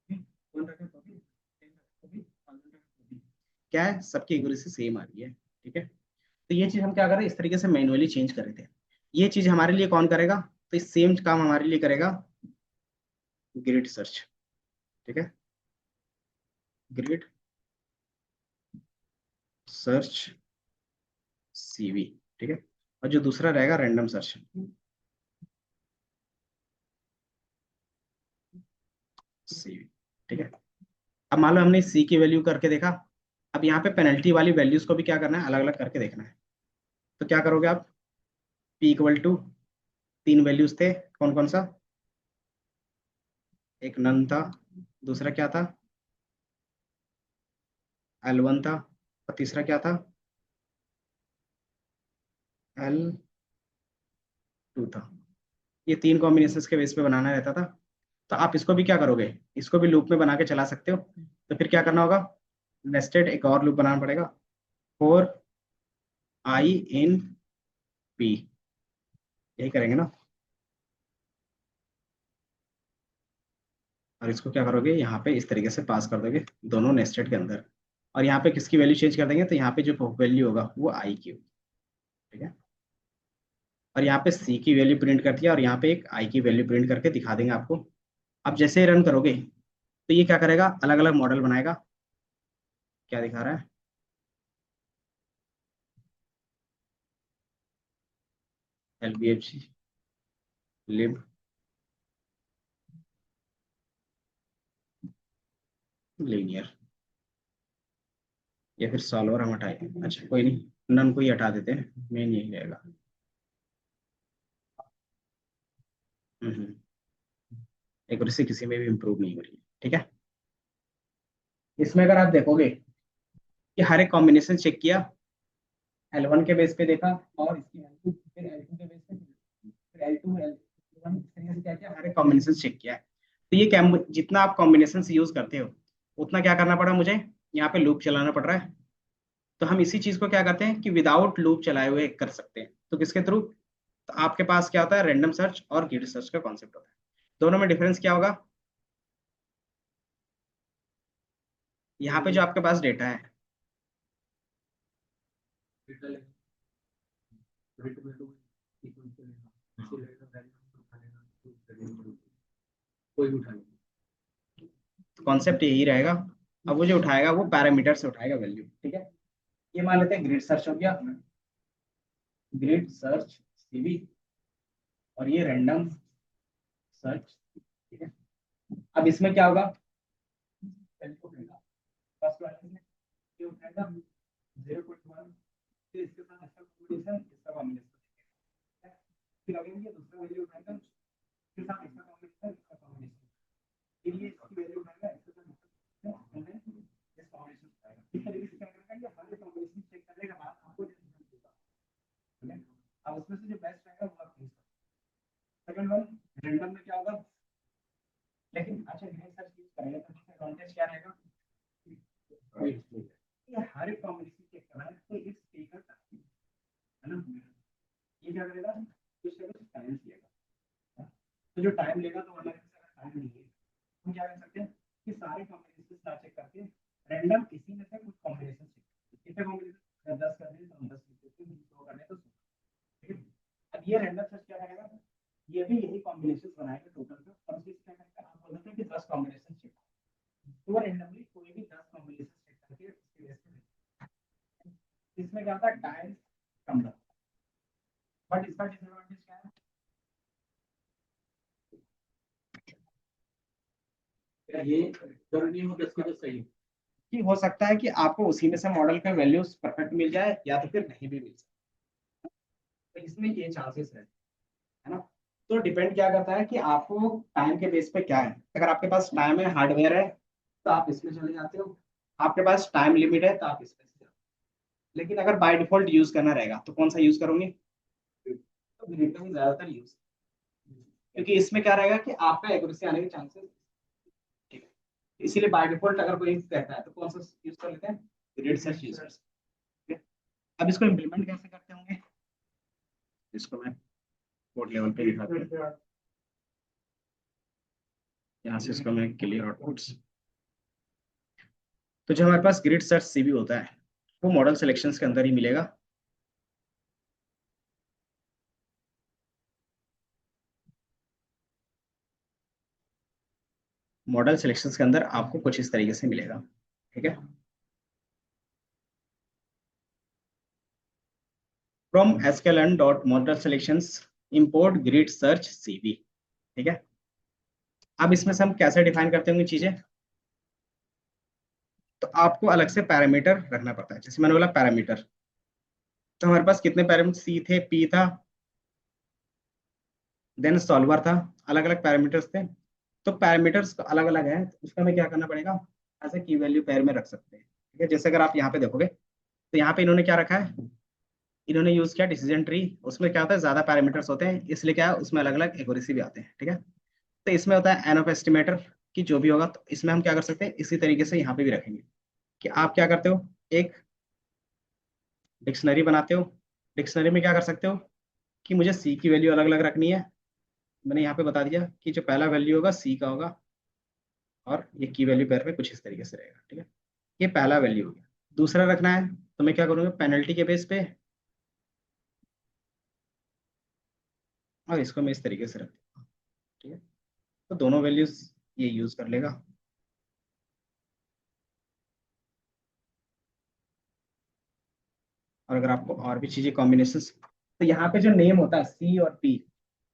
भी 10 रखा तो भी 1000 रखा तो भी क्या है, सबकी एक्यूरेसी सेम आ रही है। ठीक है। तो ये चीज हम क्या कर रहे हैं, इस तरीके से मैनुअली चेंज कर रहे थे। ये चीज हमारे लिए कौन करेगा? तो इस सेम काम हमारे लिए करेगा ग्रिड सर्च। ठीक है। Grid search CV. ठीक है। और जो दूसरा रहेगा रैंडम सर्च सीवी। ठीक है। अब मान लो हमने सी की वैल्यू करके देखा। अब यहाँ पे पेनल्टी वाली वैल्यूज को भी क्या करना है, अलग अलग करके देखना है। तो क्या करोगे आप, पी इक्वल टू, तीन वैल्यूज थे, कौन कौन सा? एक नन था, दूसरा क्या था, L1 था, और तीसरा क्या था, L2 था। ये तीन कॉम्बिनेशंस के बेस पे बनाना रहता था। तो आप इसको भी क्या करोगे, इसको भी लूप में बना के चला सकते हो। तो फिर क्या करना होगा, नेस्टेड एक और लूप बनाना पड़ेगा, फोर आई इन पी। यही करेंगे ना। और इसको क्या करोगे, यहाँ पे इस तरीके से पास कर दोगे दोनों नेस्टेड के अंदर। और यहाँ पे किसकी वैल्यू चेंज कर देंगे, तो यहाँ पे जो वैल्यू होगा वो आई की होगी। ठीक है। और यहाँ पे सी की वैल्यू प्रिंट कर दिया, और यहाँ पे एक आई की वैल्यू प्रिंट करके दिखा देंगे आपको। अब जैसे ही रन करोगे, तो ये क्या करेगा, अलग अलग मॉडल बनाएगा। क्या दिखा रहा है, एल बी एफ जी लिब लीनियर, या फिर सॉल्वर हम हटाए, अच्छा कोई नहीं, नन को ही हटा देते हैं, मेन यही रहेगा। हम्म। एक्यूरेसी किसी में भी इंप्रूव नहीं हो रही है। ठीक है। इसमें अगर आप देखोगे कि हर एक कॉम्बिनेशन चेक किया, L1 के बेस पे देखा, और इसकी L2 फिर L2 के बेस पे, फिर L2 L1, इस तरीके से क्या किया, हर एक कॉम्बिनेशन चेक किया है। तो ये क्या, जितना आप कॉम्बिनेशन यूज करते हो उतना क्या करना पड़ा मुझे, यहाँ पे लूप चलाना पड़ रहा है। तो हम इसी चीज को क्या करते हैं कि विदाउट लूप चलाए हुए कर सकते हैं, तो किसके थ्रू? तो आपके पास क्या होता है, रैंडम सर्च और ग्रिड सर्च का कॉन्सेप्ट होता है। दोनों में डिफरेंस क्या होगा, यहाँ पे जो आपके पास डेटा है, कॉन्सेप्ट यही रहेगा। अब वो जो उठाएगा वो पैरामीटर से उठाएगा वैल्यू। ठीक है। ये मान लेते हैं ग्रिड सर्च हो गया, ग्रिड सर्च सीवी, और ये रैंडम सर्च। ठीक है। अब इसमें क्या होगा, फर्स्ट वाले में ये उठाएगा, 0.1, फिर इसके साथ इसका कॉम्बिनेशन, इसका कॉम्बिनेशन, फिर अगेन ये दूसरा वैल्यू उठाएगा, इसके साथ इसका कॉम्बिनेशन, इसका कॉम्बिनेशन, फिर ये इसकी वैल्यू उठाएगा, इसके साथ इसका कॉम्बिनेशन, इस कॉम्बिनेशन उठाएगा। इस तरीके से क्या करेगा, ये हर कॉम्बिनेशन चेक करने के बाद आपको रिजल्ट देगा। ठीक है, अब उसमें से जो बेस्ट रहेगा वो आप चूज करें। सेकंड वन, रैंडम में क्या होगा, लेकिन अच्छा ग्रेड सर्च यूज करेंगे तो डिसएडवांटेज क्या रहेगा, ये हर एक कॉम्बिनेशन चेक करना है तो इस टेकर है ना, ये क्या करेगा, कुछ ना कुछ टाइम लेगा। तो जो टाइम लेगा तो अलग से टाइम नहीं है, हम क्या कर सकते हैं कि सारे कॉम्बिनेशन साथ चेक करके रैंडम इसी में से कुछ कॉम्बिनेशन चेक, कितने कॉम्बिनेशन 10 करने तो 10 लिख देते हैं, 100 करने तो 100। ठीक है, अब ये रैंडम सर्च क्या करेगा, ये भी यही कॉम्बिनेशन बनाएगा टोटल का, और इससे क्या करेगा, आप बोल सकते हैं कि 10 कॉम्बिनेशन चेक, तो रैंडमली कोई भी 10 कॉम्बिनेशन चेक करके उसके बेस पे, इसमें क्या होता है, टाइम कम लगता है, बट इसका डिसएडवांटेज क्या है, ये जरूरी हो इसकी तो सही कि हो सकता है कि आपको उसी में से मॉडल का वैल्यूज परफेक्ट मिल जाए या तो फिर नहीं भी मिल जाए, तो इसमें ये चांसेस है ना। तो डिपेंड क्या करता है कि आपको टाइम के बेस पे क्या है। अगर आपके पास टाइम है, हार्डवेयर है, तो आप इसमें चले जाते हो। आपके पास टाइम लिमिट है तो आप इसमें से जाते हो। लेकिन अगर बाय डिफॉल्ट यूज करना रहेगा तो कौन सा यूज करोगे, तो ग्रिड का ही ज्यादातर यूज, क्योंकि इसमें क्या रहेगा कि आपका एक्यूरेसी आने के चांसेस, ठीक है। इसीलिए बाय डिफॉल्ट अगर कोई कहता है तो कौन सा यूज कर लेते हैं, ग्रिड सर्च यूज कर सकते हैं। अब इसको इम्प्लीमेंट कैसे करते होंगे, इसको मैं कोड लेवल पे दिखाता हूँ। यहाँ से इसको मैं क्लियर आउटपुट्स, तो जो हमारे पास ग्रिड सर्च सीवी होता है वो मॉडल सिलेक्शंस के अंदर ही मिलेगा। मॉडल सिलेक्शंस के अंदर आपको कुछ इस तरीके से मिलेगा, ठीक है। From sklearn dot model selections import grid search CV, ठीक है। अब इसमें से हम कैसे डिफाइन करते होंगे चीजें, तो आपको अलग से पैरामीटर रखना पड़ता है। जैसे मैंने बोला पैरामीटर, तो हमारे पास कितने पैरामीटर, सी थे, पी था, देन सॉल्वर था, अलग अलग पैरामीटर्स थे। तो पैरामीटर्स अलग अलग है, तो उसका हमें क्या करना पड़ेगा, ऐसे की वैल्यू पेयर में रख सकते हैं, ठीक है। जैसे अगर आप यहाँ पे देखोगे तो यहाँ पे इन्होंने क्या रखा है, इन्होंने यूज किया डिसीजन ट्री। उसमें क्या होता है, ज्यादा पैरामीटर्स होते हैं, इसलिए क्या है उसमें अलग अलग एक्यूरेसी भी आते हैं, ठीक है। तो इसमें होता है एन ऑफ एस्टिमेटर कि जो भी होगा, तो इसमें हम क्या कर सकते हैं, इसी तरीके से यहाँ पे भी रखेंगे कि आप क्या करते हो, एक डिक्शनरी बनाते हो। डिक्शनरी में क्या कर सकते हो कि मुझे सी की वैल्यू अलग अलग रखनी है। मैंने यहाँ पे बता दिया कि जो पहला वैल्यू होगा सी का होगा, और ये की वैल्यू पेयर में कुछ इस तरीके से रहेगा, ठीक है। ये पहला वैल्यू हो गया। दूसरा रखना है तो मैं क्या करूँगा, पेनल्टी के बेस पे, और इसको मैं इस तरीके से रख दूंगा, ठीक है। तो दोनों वैल्यूज ये यूज कर लेगा। और अगर आपको और भी चीजें कॉम्बिनेशन, तो यहाँ पे जो नेम होता है सी और पी,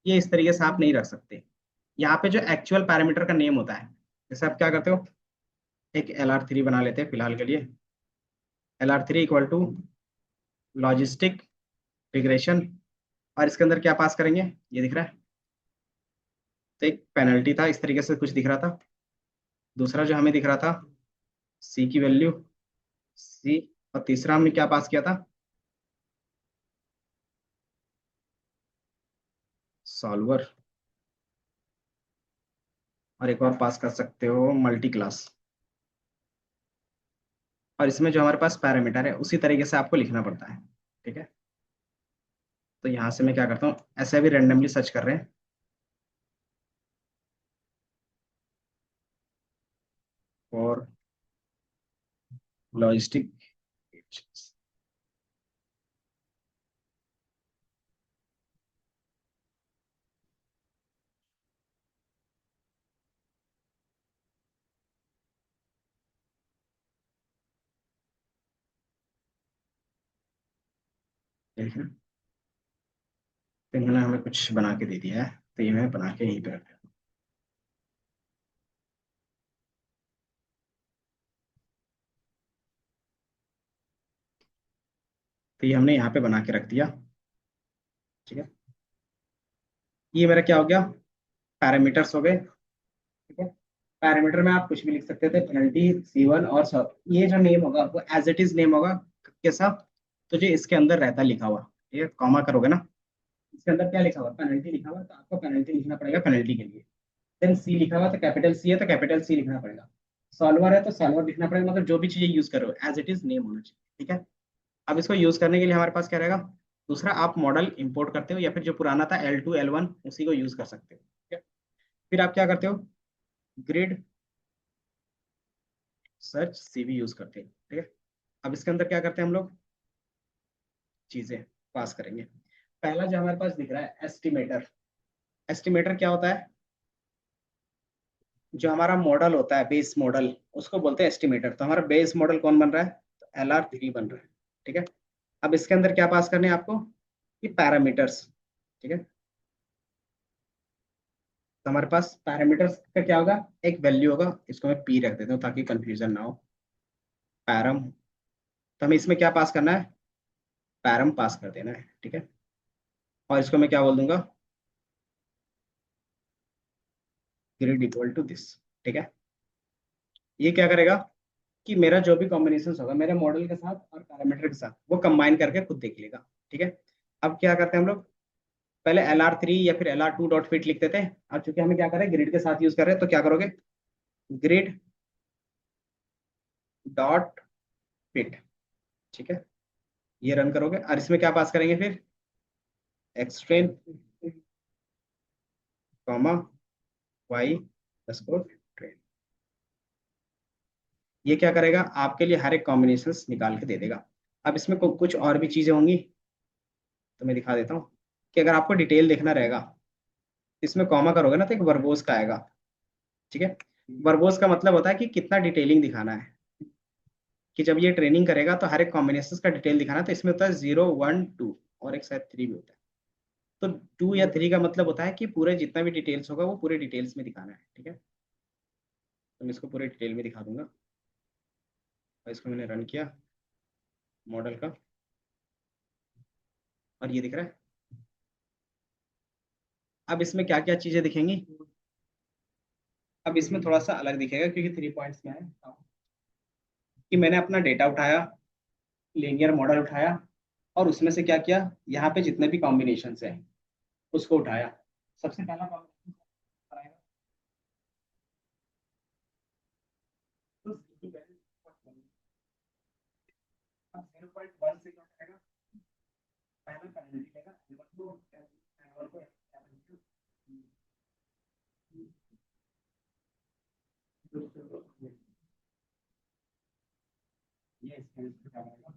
ये इस तरीके से आप नहीं रख सकते। यहाँ पे जो एक्चुअल पैरामीटर का नेम होता है, जैसे आप क्या करते हो, एक LR3 बना लेते हैं फिलहाल के लिए। LR3 equal to logistic regression, और इसके अंदर क्या पास करेंगे, ये दिख रहा है। तो एक पेनल्टी था, इस तरीके से कुछ दिख रहा था। दूसरा जो हमें दिख रहा था, सी की वैल्यू सी, और तीसरा हमने क्या पास किया था, सॉल्वर। और एक और पास कर सकते हो, मल्टी क्लास। और इसमें जो हमारे पास पैरामीटर है उसी तरीके से आपको लिखना पड़ता है, ठीक है। तो यहाँ से मैं क्या करता हूँ, ऐसे भी रेंडमली सर्च कर रहे हैं और लॉजिस्टिक, ठीक है। तो इन्होंने हमें कुछ बना के दे दिया है, तो ये मैं बना के यहीं पे रख दिया। तो ये हमने यहाँ पे बना के रख दिया। ठीक है, ये मेरा क्या हो गया, पैरामीटर्स हो गए। ठीक है, पैरामीटर में आप कुछ भी लिख सकते थे, पेनल्टी C1 और ये जो नेम होगा वो एज इट इज नेम होगा कैसा, तो जो इसके अंदर रहता है लिखा हुआ, ठीक है, कॉमा करोगे ना, इसके अंदर क्या लिखा हुआ, पेनल्टी लिखा हुआ, तो आपको पेनल्टी लिखना पड़ेगा पेनल्टी के लिए। देन सी लिखा हुआ तो कैपिटल सी है तो कैपिटल सी लिखना पड़ेगा। सॉल्वर है तो सॉल्वर लिखना पड़ेगा, मतलब जो भी चीजें यूज करो एज इट इज नेम होना चाहिए। ठीक है, अब इसको यूज करने के लिए हमारे पास क्या रहेगा, दूसरा आप मॉडल इंपोर्ट करते हो या फिर जो पुराना था L2 L1 उसी को यूज कर सकते हो। ठीक है, फिर आप क्या करते हो, ग्रिड सर्च CV यूज करते हैं। ठीक है, अब इसके अंदर क्या करते हैं हम लोग, चीजें पास करेंगे। पहला जो हमारे पास दिख रहा है एस्टिमेटर, एस्टिमेटर क्या होता है, जो हमारा मॉडल होता है बेस मॉडल उसको बोलते हैं एस्टिमेटर। तो हमारा बेस मॉडल कौन बन रहा है, तो LR3 बन रहा है। ठीक है, अब इसके अंदर क्या पास करने हैं आपको, ये पैरामीटर्स। ठीक है, तो हमारे पास पैरामीटर्स का क्या होगा, एक वैल्यू होगा, इसको मैं P रख देता हूँ ताकि कंफ्यूजन ना हो, पैरम। तो हमें इसमें क्या पास करना है, पैरम पास कर देना है। ठीक है, और इसको मैं क्या बोल दूंगा, ग्रिड इक्वल टू दिस। ठीक है, ये क्या करेगा कि मेरा जो भी कॉम्बिनेशन होगा मेरे मॉडल के साथ और पैरामीटर के साथ वो कंबाइन करके खुद देख लेगा। ठीक है, अब क्या करते हैं हम लोग, पहले LR3 या फिर LR2 डॉट फिट लिखते थे, अब चूंकि हमें क्या करें ग्रिड के साथ यूज कर रहे हैं तो क्या करोगे, ग्रिड डॉट फिट। ठीक है, ये रन करोगे और इसमें क्या पास करेंगे फिर, X train comma Y underscore train. ये क्या करेगा, आपके लिए हर एक कॉम्बिनेशन निकाल के दे देगा। अब इसमें कुछ और भी चीजें होंगी तो मैं दिखा देता हूँ, कि अगर आपको डिटेल देखना रहेगा इसमें कॉमा करोगे ना तो एक वर्बोस का आएगा। ठीक है, वर्बोस का मतलब होता है कि कितना डिटेलिंग दिखाना है, कि जब ये ट्रेनिंग करेगा तो हर एक कॉम्बिनेशन का डिटेल दिखाना है। तो इसमें होता है 0 1 2 और एक शायद 3 भी होता है। तो 2 या 3 का मतलब होता है कि पूरे जितना भी डिटेल्स होगा वो पूरे डिटेल्स में दिखाना है। ठीक है, तो मैं इसको पूरे डिटेल में दिखा दूंगा, और इसको मैंने रन किया मॉडल का, और ये दिख रहा है। अब इसमें क्या क्या चीजें दिखेंगी, अब इसमें थोड़ा सा अलग दिखेगा क्योंकि 3 पॉइंट्स में है, कि मैंने अपना डेटा उठाया, लीनियर मॉडल उठाया, और उसमें से क्या किया, यहाँ पे जितने भी कॉम्बिनेशन है उसको उठाया। सबसे पहला कॉम्बिनेशन आएगा तो 0.1 से क्या करेगा, पहला पेनल्टी लेगा, एनवन को ये स्केल पे क्या करेगा,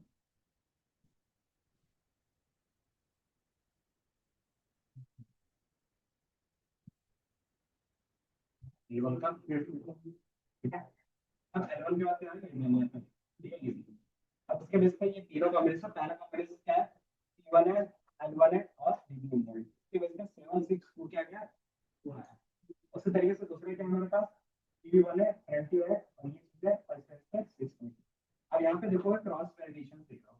एल1 का, ठीक है। अब एल1 के बाद क्या आएगा, ठीक है। अब उसके बेस पे ये तीनों कॉम्बिनेशन, पहला कॉम्बिनेशन क्या है, T1 है, L1 है और DB है। इसके बेस पे 7 6 2 क्या गया, 2 आया। उसी तरीके से दूसरे के हमारे पास DB1 है, LT है और ये चीज है, और इसका 6 है। अब यहाँ पे देखो क्रॉस वैलिडेशन देख रहा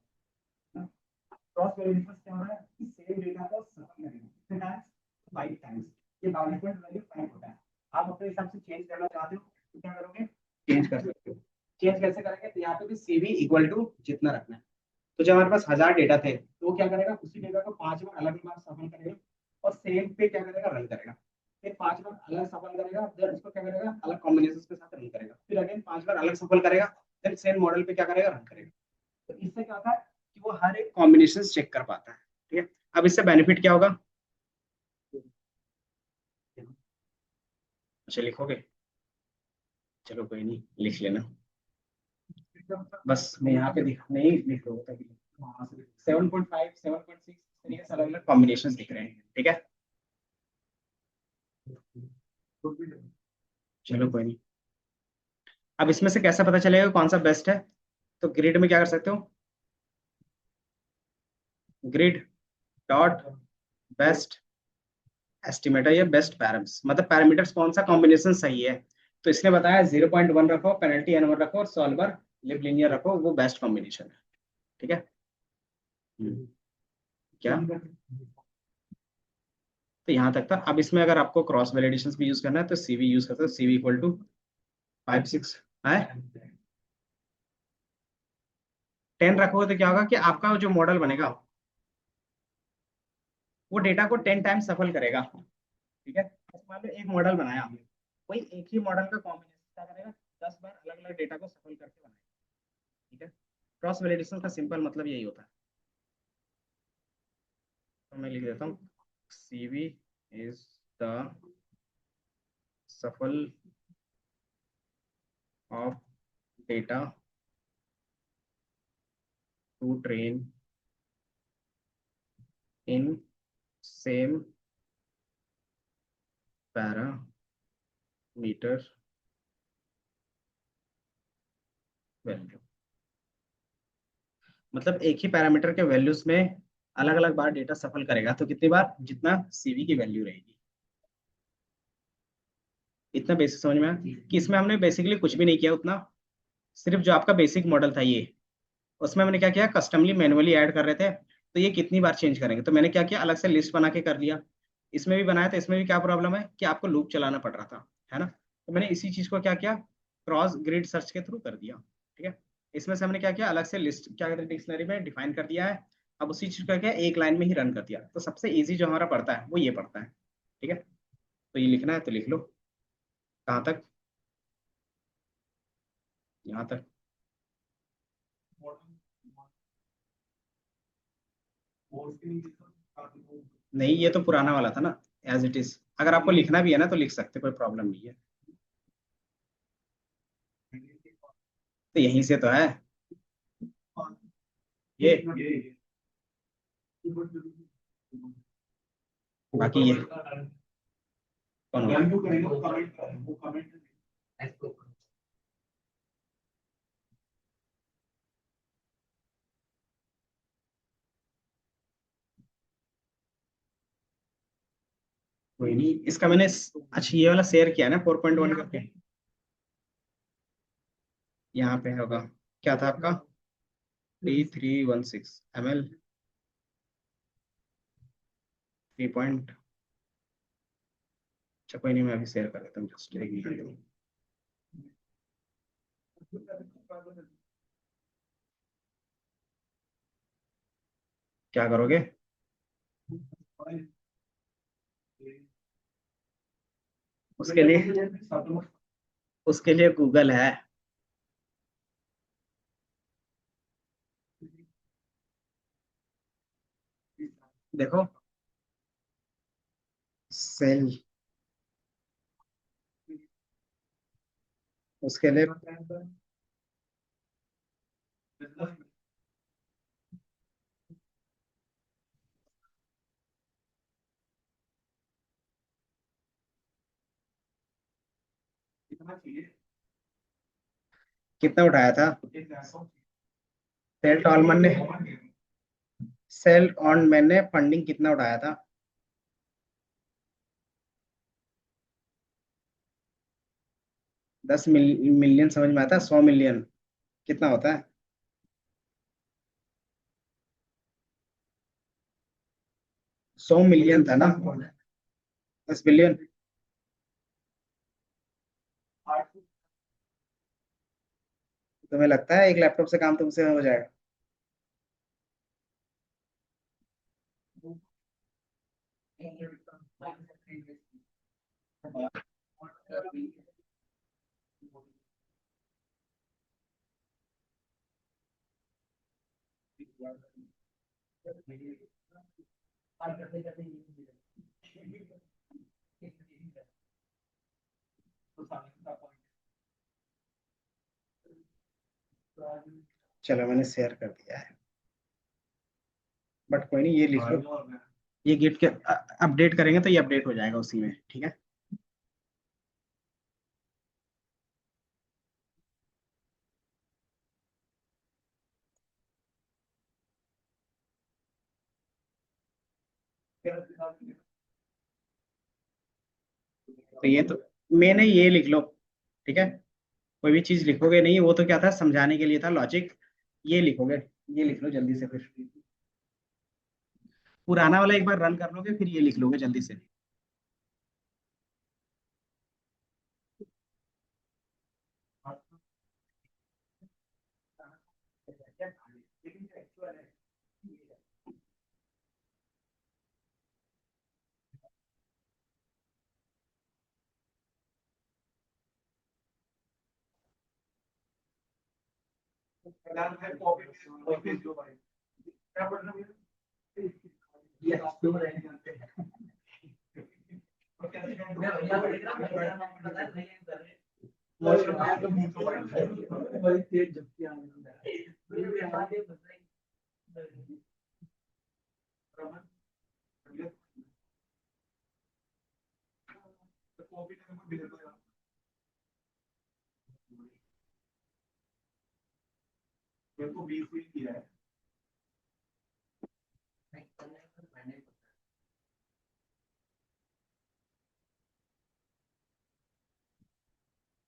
हूँ, क्रॉस वैलिडेशन क्या हो रहा है कि सेम डेटा को सफल करेंगे कितने टाइम्स, 5 टाइम्स। ये बाउंडेड वैल्यू 5 होता है। आप अपने हिसाब से चेंज करना चाहते हो तो क्या करोगे, चेंज कर सकते हो। चेंज कैसे करेंगे, तो यहाँ पे भी CV इक्वल टू जितना रखना है। तो जब हमारे पास 1000 डेटा थे तो वो क्या करेगा, उसी डेटा को 5 बार अलग अलग सफल करेगा और सेम पे क्या करेगा, रन करेगा। फिर 5 बार अलग सफल करेगा, फिर उसको क्या करेगा, अलग कॉम्बिनेशन के साथ रन करेगा, फिर अगेन 5 बार अलग सफल करेगा, फिर सेम मॉडल पे क्या करेगा, रन करेगा। तो इससे क्या होता है कि वो हर एक कॉम्बिनेशन चेक कर पाता है। ठीक है, अब इससे बेनिफिट क्या होगा, अच्छा लिखोगे, चलो कोई नहीं लिख लेना, बस मैं यहाँ पे नहीं लिख रहा हूँ ताकि 7.5 7.6 तरीके से अलग अलग कॉम्बिनेशन दिख रहे हैं। ठीक है, चलो कोई नहीं। अब इसमें से कैसे पता चलेगा कौन सा बेस्ट है, तो ग्रिड में क्या कर सकते हो, ग्रिड डॉट बेस्ट एस्टिमेटर या बेस्ट पैरामीटर्स, मतलब पैरामीटर्स कौन सा कॉम्बिनेशन सही है। तो इसने बताया 0.1 रखो, पेनल्टी N1 रखो और सॉल्वर लिव लीनियर रखो, वो बेस्ट कॉम्बिनेशन है। ठीक है, क्या, तो यहाँ तक था। अब इसमें अगर आपको क्रॉस वैलिडेशन भी यूज करना है तो सीवी यूज करते हो, सीवी इक्वल टू 5 6 है 10 रखोगे तो क्या होगा कि आपका जो मॉडल बनेगा वो डेटा को 10 टाइम्स सफल करेगा। ठीक है, तो मान लो एक मॉडल बनाया, कोई एक ही मॉडल का कॉम्बिनेशन क्या करेगा, 10 बार अलग अलग डेटा को सफल करके बनाएगा। ठीक है, क्रॉस वैलिडेशन का सिंपल मतलब यही होता है। तो मैं लिख देता हूँ, CV is the shuffle of data to train in same parameter value. मतलब एक ही पैरामीटर के वैल्यूज में अलग अलग बार डेटा सफल करेगा, तो कितनी बार, जितना सीवी की वैल्यू रहेगी। इतना बेसिक समझ में आया कि इसमें हमने बेसिकली कुछ भी नहीं किया उतना, सिर्फ जो आपका बेसिक मॉडल था ये, उसमें मैंने क्या किया, कस्टमली मैनुअली ऐड कर रहे थे, तो ये कितनी बार चेंज करेंगे, तो मैंने क्या किया, अलग से लिस्ट बना के कर लिया। इसमें भी बनाया, तो इसमें भी क्या प्रॉब्लम है कि आपको लूप चलाना पड़ रहा था, है ना, तो मैंने इसी चीज को क्या किया, क्रॉस ग्रिड सर्च के थ्रू कर दिया। ठीक है, इसमें से हमने क्या किया, अलग से लिस्ट क्या कहते हैं डिक्शनरी में डिफाइन कर दिया है। अब उसी चीज को क्या एक लाइन में ही रन कर दिया, तो सबसे इजी जो हमारा पड़ता है वो ये पड़ता है। ठीक है, तो ये लिखना है तो लिख लो। कहाँ तक, यहाँ तक। नहीं, ये तो पुराना वाला था ना, एज इट इज। अगर आपको लिखना भी है ना तो लिख सकते, कोई प्रॉब्लम नहीं है। तो यहीं से तो है ये, बाकी ये कौन होगा? कोई नहीं, इसका मैंने अच्छा ये वाला शेयर किया ना 4.1 करके, यहाँ पे होगा। क्या था आपका, 3316 ml, 3 पॉइंट। अच्छा कोई नहीं, मैं अभी शेयर कर देता हूँ, जस्ट एक मिनट। क्या करोगे, उसके लिए, उसके लिए गूगल है। देखो, सेल, उसके लिए कितना उठाया था, सेल टॉलमन ने, सेल ऑन मैंने फंडिंग कितना उठाया था, 10 मिलियन समझ में आता है, 100 मिलियन कितना होता है, 100 मिलियन था ना, 10 बिलियन। तुम्हें लगता है एक लैपटॉप से काम तुमसे हो जाएगा? चलो मैंने शेयर कर दिया है, बट कोई नहीं, ये लिख लो, ये गिट के अपडेट करेंगे तो ये अपडेट हो जाएगा उसी में। ठीक है, तो ये तो मैंने ये लिख लो। ठीक है, कोई भी चीज लिखोगे नहीं, वो तो क्या था, समझाने के लिए था लॉजिक, ये लिखोगे, ये लिख लो जल्दी से फिर। पुराना वाला एक बार रन कर लोगे, फिर ये लिख लोगे जल्दी से। लेकिन जो एक्चुअल है कॉपी जो भाई क्या पढ़ना है ये क्यों रहने जाते हैं और कैसे पता नहीं बड़ी तेज झपकी आ रही है कॉपी भी दे दो यार मेरे को 20 भी किया है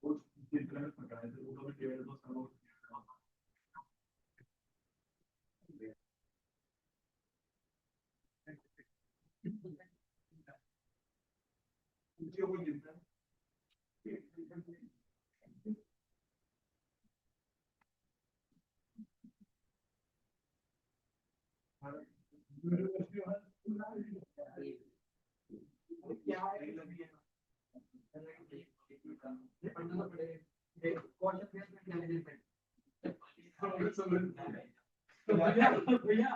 वो जितना में पढ़ा है वो तो भी डेढ़ दो साल हो गया वो जितना क्या है भैया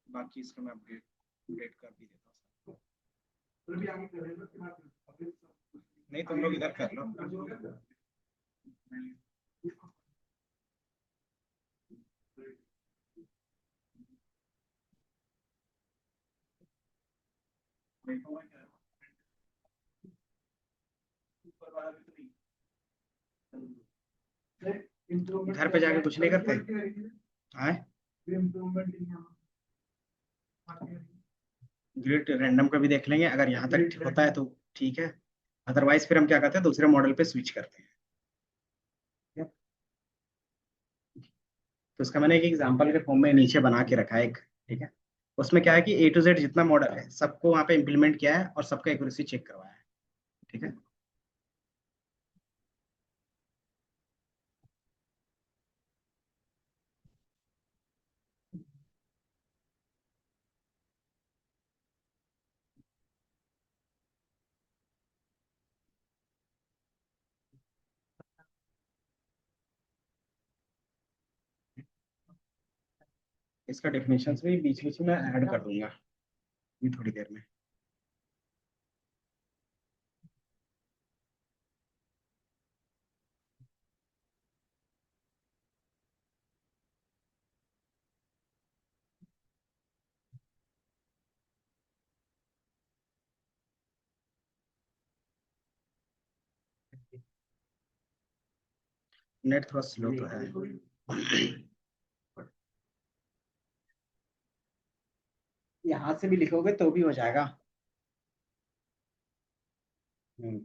बाकी इसको मैं अपडेट अपडेट कर भी देता हूँ। नहीं, तुम लोग इधर कर लो। घर पे जाके कुछ नहीं करते। हाँ, ग्रिड रैंडम का भी देख लेंगे, अगर यहाँ तक होता है तो ठीक है। अदरवाइज फिर हम क्या करते हैं, दूसरे मॉडल पे स्विच करते हैं। तो इसका मैंने एक एग्जांपल के फॉर्म में नीचे बना के रखा है एक। ठीक है। उसमें क्या है कि ए टू जेड जितना मॉडल है सबको वहाँ पे इम्प्लीमेंट किया है और सबका एक्यूरेसी चेक करवाया है। ठीक है। इसका डेफिनेशन भी बीच बीच में ऐड कर दूंगा ये थोड़ी देर में। नेट थोड़ा स्लो तो है। यहाँ से भी लिखोगे तो भी हो जाएगा। हम्म।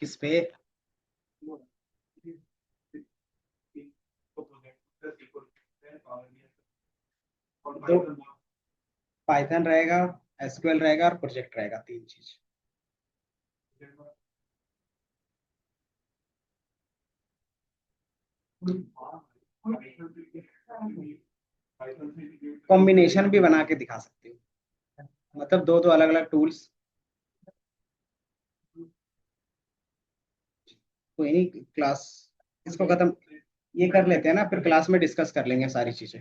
किस पे? तो पाइथन रहेगा, एसक्यूएल रहेगा और प्रोजेक्ट रहेगा, तीन चीज। कॉम्बिनेशन भी बना के दिखा सकते हो, मतलब दो दो अलग अलग टूल्स। कोई नहीं, क्लास इसको खत्म ये कर लेते हैं ना, फिर क्लास में डिस्कस कर लेंगे सारी चीजें।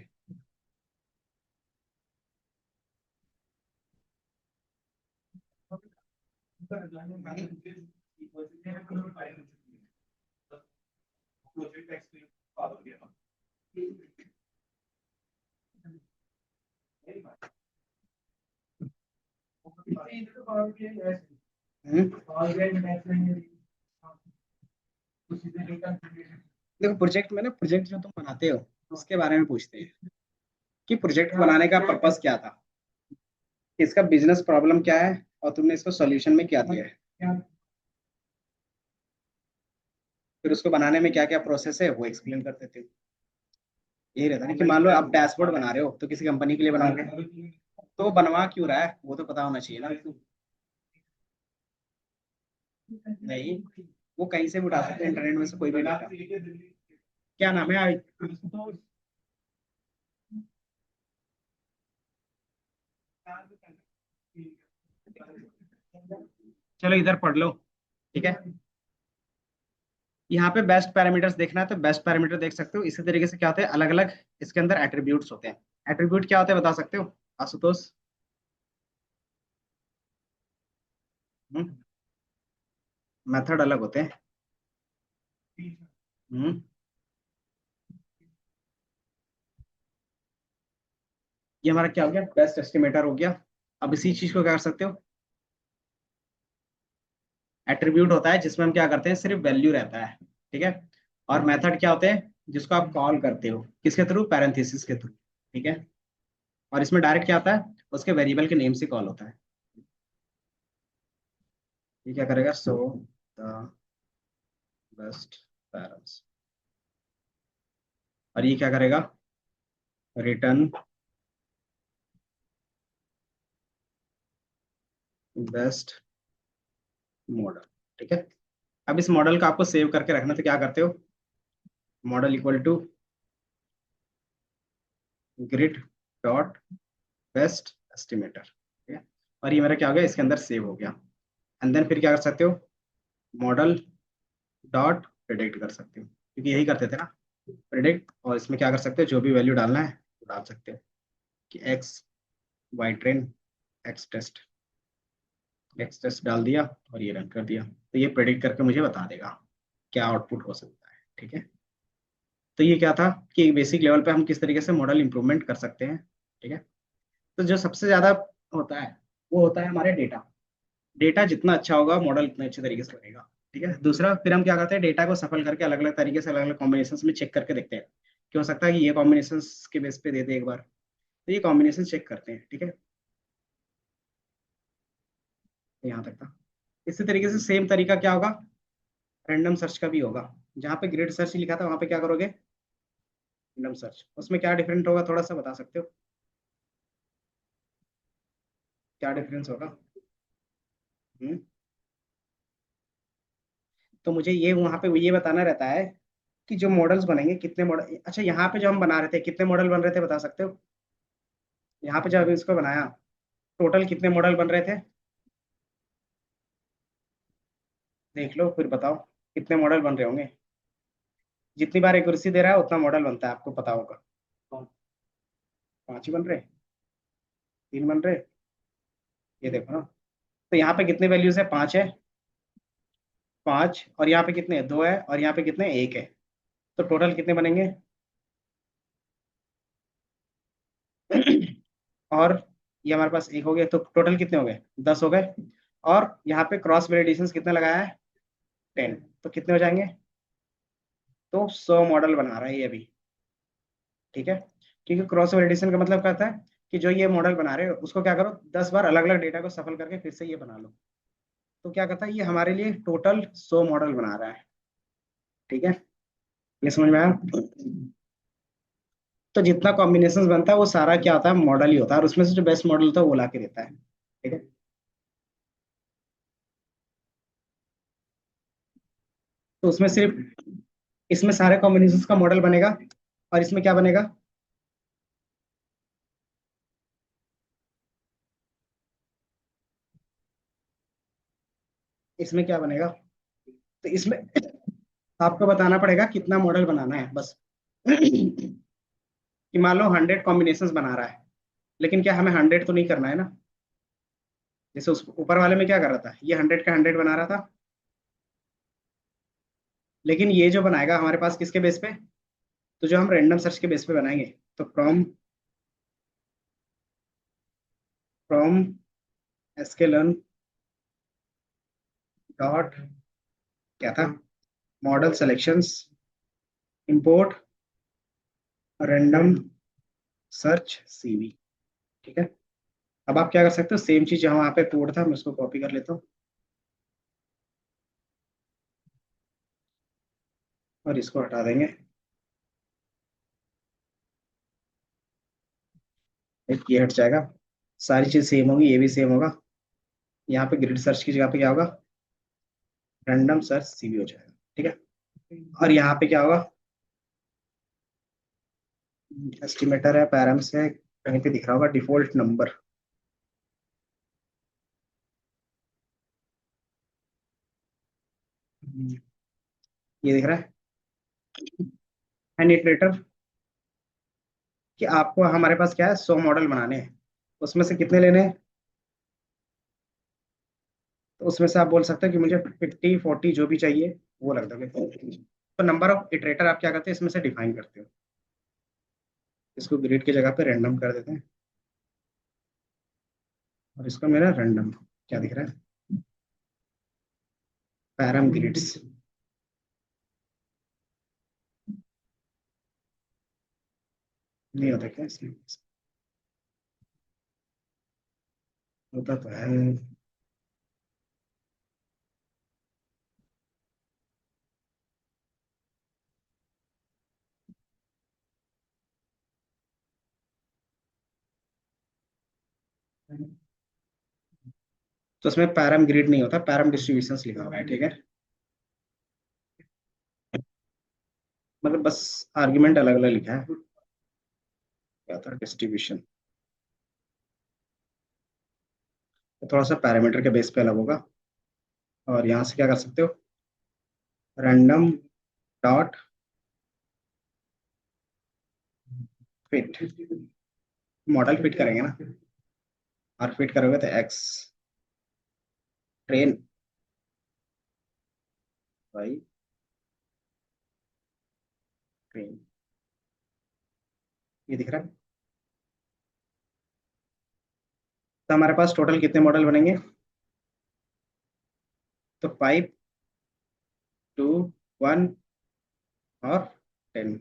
हम्म। देखो प्रोजेक्ट में ना, प्रोजेक्ट जो तुम बनाते हो उसके बारे में पूछते हैं कि प्रोजेक्ट बनाने का पर्पस क्या था, इसका बिजनेस प्रॉब्लम क्या है, और तुमने इसको सॉल्यूशन में क्या दिया है, फिर उसको बनाने में क्या क्या प्रोसेस है वो एक्सप्लेन कर देते हो। यही रहता है ना कि मान लो आप डैशबोर्ड बना रहे हो तो किसी कंपनी के लिए बनाओगे, तो वो बनवा क्यों रहा है वो तो पता होना चाहिए ना। नहीं, वो कहीं से भी उठा सकते हैं, इंटरनेट में से कोई भी डाटा। क्या नाम है चलो इधर पढ़ लो, ठीक है। यहाँ पे बेस्ट पैरामीटर्स देखना है तो बेस्ट पैरामीटर देख सकते हो। इसी तरीके से क्या होते हैं, अलग अलग इसके अंदर एट्रीब्यूट्स होते हैं। एट्रीब्यूट क्या होते हैं बता सकते हो आशुतोष? मेथड अलग होते हैं। हम्म। ये हमारा क्या हो गया, बेस्ट एस्टिमेटर हो गया। अब इसी चीज को क्या कर सकते हो, एट्रीब्यूट होता है जिसमें हम क्या करते हैं, सिर्फ वैल्यू रहता है, ठीक है। और मेथड क्या होते हैं, जिसको आप कॉल करते हो किसके थ्रू, पैरेंथेसिस के थ्रू, ठीक है। और इसमें डायरेक्ट क्या होता है, उसके वेरिएबल के नेम से कॉल होता है। ये क्या करेगा, सो द बेस्ट पैरेंट्स, और ये क्या करेगा, रिटर्न बेस्ट मॉडल, ठीक है। अब इस मॉडल का आपको सेव करके रखना, तो क्या करते हो, model equal to grid dot best estimator, ठीक है। और ये मेरा क्या हो गया, इसके अंदर सेव हो गया। एंड देन फिर क्या कर सकते हो, मॉडल डॉट प्रिडिक्ट कर सकते हो, क्योंकि यही करते थे ना, प्रिडिक्ट। और इसमें क्या कर सकते हो, जो भी वैल्यू डालना है वो डाल सकते हो, कि X Y train X test डाल दिया और ये रन कर दिया, तो ये प्रेडिक्ट करके मुझे बता देगा क्या आउटपुट हो सकता है, ठीक है। तो ये क्या था कि बेसिक लेवल पे हम किस तरीके से मॉडल इंप्रूवमेंट कर सकते हैं, ठीक है। तो जो सबसे ज्यादा होता है वो होता है हमारे डेटा। डेटा जितना अच्छा होगा मॉडल उतने अच्छे तरीके से बनेगा, ठीक है। दूसरा फिर हम क्या करते हैं, डेटा को सफल करके अलग अलग तरीके से अलग अलग कॉम्बिनेशन में चेक करके देखते हैं कि हो सकता है कि ये कॉम्बिनेशन के बेस पे दे दे एक बार, तो ये कॉम्बिनेशन चेक करते हैं, ठीक है। तो यहाँ तक था। इसी तरीके से सेम तरीका क्या होगा, रैंडम सर्च का भी होगा। जहाँ पे ग्रिड सर्च लिखा था वहां पे क्या करोगे, रैंडम सर्च। उसमें क्या डिफरेंट होगा थोड़ा सा बता सकते हो, क्या डिफरेंस होगा? हम्म। तो मुझे ये वहां पे ये बताना रहता है कि जो मॉडल्स बनेंगे कितने मॉडल, अच्छा यहाँ पे जो हम बना रहे थे कितने मॉडल बन रहे थे बता सकते हो? यहाँ पे जब अभी इसको बनाया टोटल कितने मॉडल बन रहे थे, देख लो फिर बताओ कितने मॉडल बन रहे होंगे। जितनी बार एक्यूरेसी दे रहा है उतना मॉडल बनता है, आपको पता होगा। पांच ही बन रहे, तीन बन रहे, ये देखो ना। तो यहाँ पे कितने वैल्यूज है, पांच है, पांच, और यहाँ पे कितने हैं, दो है, और यहाँ पे कितने हैं? एक है। तो टोटल कितने बनेंगे और ये हमारे पास एक हो गया, तो टोटल कितने हो गए, 10 हो गए। और यहाँ पे क्रॉस वेरिएशन कितने लगाया है, 10, तो कितने हो जाएंगे, तो 100 मॉडल बना रहा है ये अभी, ठीक है। क्योंकि क्रॉस वेरिएशन का मतलब क्या होता है कि जो ये मॉडल बना रहे हो उसको क्या करो, 10 बार अलग अलग डेटा को सफल करके फिर से ये बना लो, तो क्या करता है, ये हमारे लिए टोटल 100 मॉडल बना रहा है। ठीक है, ये समझ में आया। तो जितना कॉम्बिनेशन बनता है वो सारा क्या होता है, मॉडल ही होता है, और उसमें से जो बेस्ट मॉडल होता है वो ला के देता है। ठीक है, तो उसमें सिर्फ इसमें सारे कॉम्बिनेशन का मॉडल बनेगा, और इसमें क्या बनेगा, इसमें क्या बनेगा, तो इसमें आपको बताना पड़ेगा कितना मॉडल बनाना है बस। कि मान लो 100 कॉम्बिनेशंस बना रहा है, लेकिन क्या हमें 100 तो नहीं करना है ना। जैसे उस ऊपर वाले में क्या कर रहा था, ये 100 का 100 बना रहा था, लेकिन ये जो बनाएगा हमारे पास किसके बेस पे, तो जो हम रैंडम सर्च के बेस पे बनाएंगे। तो फ्रॉम फ्रॉम sklearn डॉट क्या था, model selections, import random search CV. ठीक है, अब आप क्या कर सकते हो, सेम चीज जहाँ वहाँ पे कोड था मैं उसको कॉपी कर लेता हूँ, और इसको हटा देंगे। एक ये हट जाएगा, सारी चीज सेम होगी, ये भी सेम होगा। यहाँ पे ग्रिड सर्च की जगह पे क्या होगा, रैंडम सर्च सीवी हो जाएगा। ठीक है, और यहाँ पे क्या होगा, एस्टिमेटर है, पैरम्स है, कहीं पे दिख रहा होगा डिफॉल्ट नंबर। ये दिख रहा है, एंड इटरेटर, कि आपको हमारे पास क्या है, 100 मॉडल बनाने हैं, उसमें से कितने लेने हैं, तो उसमें से आप बोल सकते हो कि मुझे 50 40 जो भी चाहिए वो रख दोगे। तो नंबर ऑफ इटरेटर आप क्या करते हैं, इसमें से डिफाइन करते हो, इसको ग्रिड की जगह पे रैंडम कर देते हैं, और इसको मेरा रैंडम क्या दिख रहा है, पैरम ग्रिड्स। नहीं होता क्या इसमें, होता तो है। तो उसमें पैरम ग्रिड नहीं होता, पैरम डिस्ट्रीब्यूशंस लिखा हुआ है। ठीक है, मतलब बस आर्ग्यूमेंट अलग अलग लिखा है, क्या था डिस्ट्रीब्यूशन, तो थोड़ा सा पैरामीटर के बेस पे अलग होगा। और यहाँ से क्या कर सकते हो, random dot fit, model fit करेंगे ना, और फिट करोगे तो एक्स ट्रेन वाई ट्रेन, ये दिख रहा है। तो हमारे पास टोटल कितने मॉडल बनेंगे, तो 5 2 1 और 10।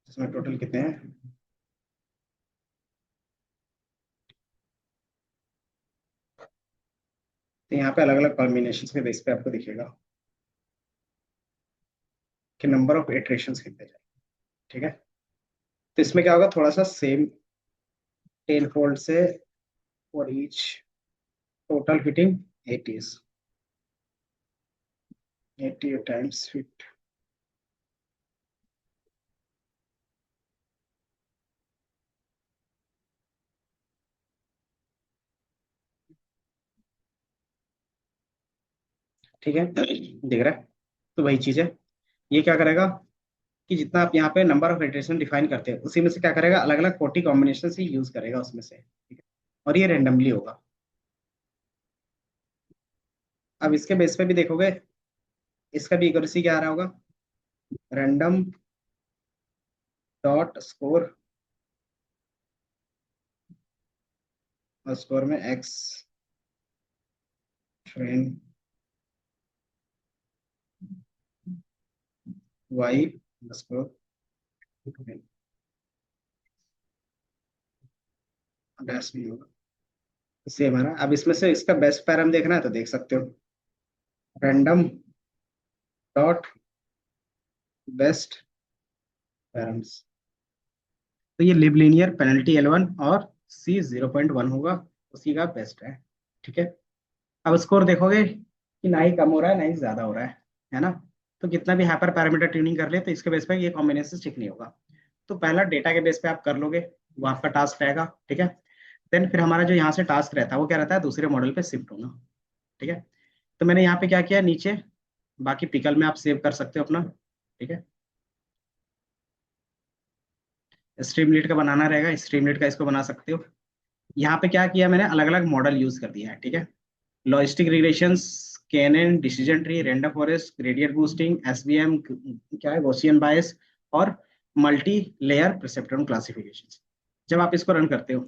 इसमें टोटल कितने हैं, तो यहाँ पे अलग अलग कॉम्बिनेशन के बेस पे आपको दिखेगा कि नंबर ऑफ इटरेशंस कितने जाए। ठीक है, तो इसमें क्या होगा, थोड़ा सा सेम 10 फोल्ड से for each total fitting 80 80 times fit. ठीक है, दिख रहा है। तो वही चीज है, ये क्या करेगा कि जितना आप यहाँ पे नंबर ऑफ इटरेशन डिफाइन करते हैं उसी में से क्या करेगा, अलग अलग 40 कॉम्बिनेशन से यूज करेगा उसमें से। ठीक है, और ये रेंडमली होगा। अब इसके बेस पे भी देखोगे, इसका भी एक्यूरेसी क्या आ रहा होगा, रैंडम डॉट स्कोर, और स्कोर में X train Y score. Dash नहीं होगा, सेम है ना। अब इसमें से इसका बेस्ट पैरम देखना है तो देख सकते हो, रैंडम डॉट बेस्ट पैरम्स। तो ये लिब लीनियर पेनल्टी L1 और C 0.1 होगा, उसी का बेस्ट है। ठीक है। अब स्कोर देखोगे कि ना ही कम हो रहा है ना ही ज्यादा हो रहा है ना। तो कितना भी हाइपर पैरामीटर ट्यूनिंग कर ले तो इसके बेस पे ये कॉम्बिनेशन ठीक नहीं होगा। तो पहला डेटा के बेस पे आप कर लोगे, वो आपका टास्क रहेगा। ठीक है। देन फिर हमारा जो यहाँ से टास्क रहता है वो क्या रहता है, दूसरे मॉडल पे शिफ्ट होना। ठीक है। तो मैंने यहाँ पे क्या किया नीचे, बाकी पिकल में आप सेव कर सकते हो अपना। ठीक है। स्ट्रीमलीट का बनाना रहेगा, स्ट्रीमलीट का इसको बना सकते हो। यहाँ पे क्या किया मैंने, अलग अलग मॉडल यूज कर दिया है। ठीक है। Logistic regressions, KNN, decision tree, random forest, gradient boosting, SVM, क्या है गॉसियन बायस, और मल्टी लेयर परसेप्ट्रॉन क्लासिफिकेशन। जब आप इसको रन करते हो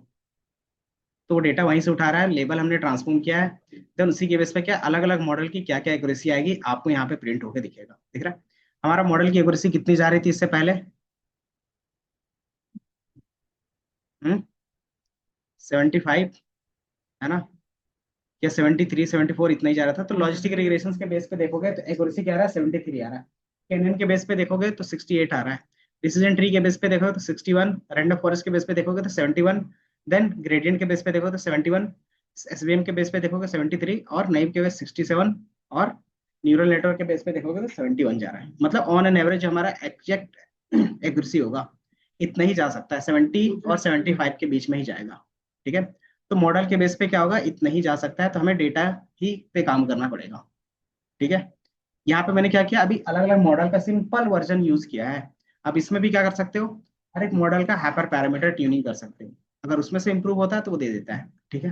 तो वो डेटा वहीं से उठा रहा है, लेबल हमने ट्रांसफॉर्म किया है। देन उसी के बेस पे क्या अलग अलग मॉडल की क्या क्या एक्यूरेसी आएगी आपको यहाँ पे प्रिंट होकर दिखेगा। दिख रहा है हमारा मॉडल की एक्यूरेसी कितनी जा रही थी इससे पहले? 75 है ना, या 73 74 इतना ही जा रहा था। तो लॉजिस्टिक रिग्रेशंस के बेस पे देखोगे तो एक्यूरेसी क्या आ रहा है, 73 आ रहा है। कैनियन के बेस पे देखोगे तो 68 आ रहा है। डिसीजन ट्री के बेस पे देखोगे तो 61, रैंडम फॉरेस्ट के बेस पे देखोगे तो 71, देन ग्रेडियंट के बेस पे देखोगे तो 71, एसवीएम के बेस पे देखोगे 73, और नाइव के बेस 67, और न्यूरल नेटवर्क के बेस पे देखोगे तो 71 जा रहा है। मतलब ऑन एन एवरेज हमारा एग्जैक्ट एक्यूरेसी होगा इतना ही जा सकता है, 70 और 75 के बीच में ही जाएगा। ठीक है। तो मॉडल के बेस पे क्या होगा, इतना ही जा सकता है, तो हमें डेटा ही पे काम करना पड़ेगा। ठीक है। यहाँ पे मैंने क्या किया, अभी अलग अलग मॉडल का सिंपल वर्जन यूज किया है। अब इसमें भी क्या कर सकते हो, हर एक मॉडल का हाइपर पैरामीटर ट्यूनिंग कर सकते हो, अगर उसमें से इंप्रूव होता है तो वो दे देता है। ठीक है।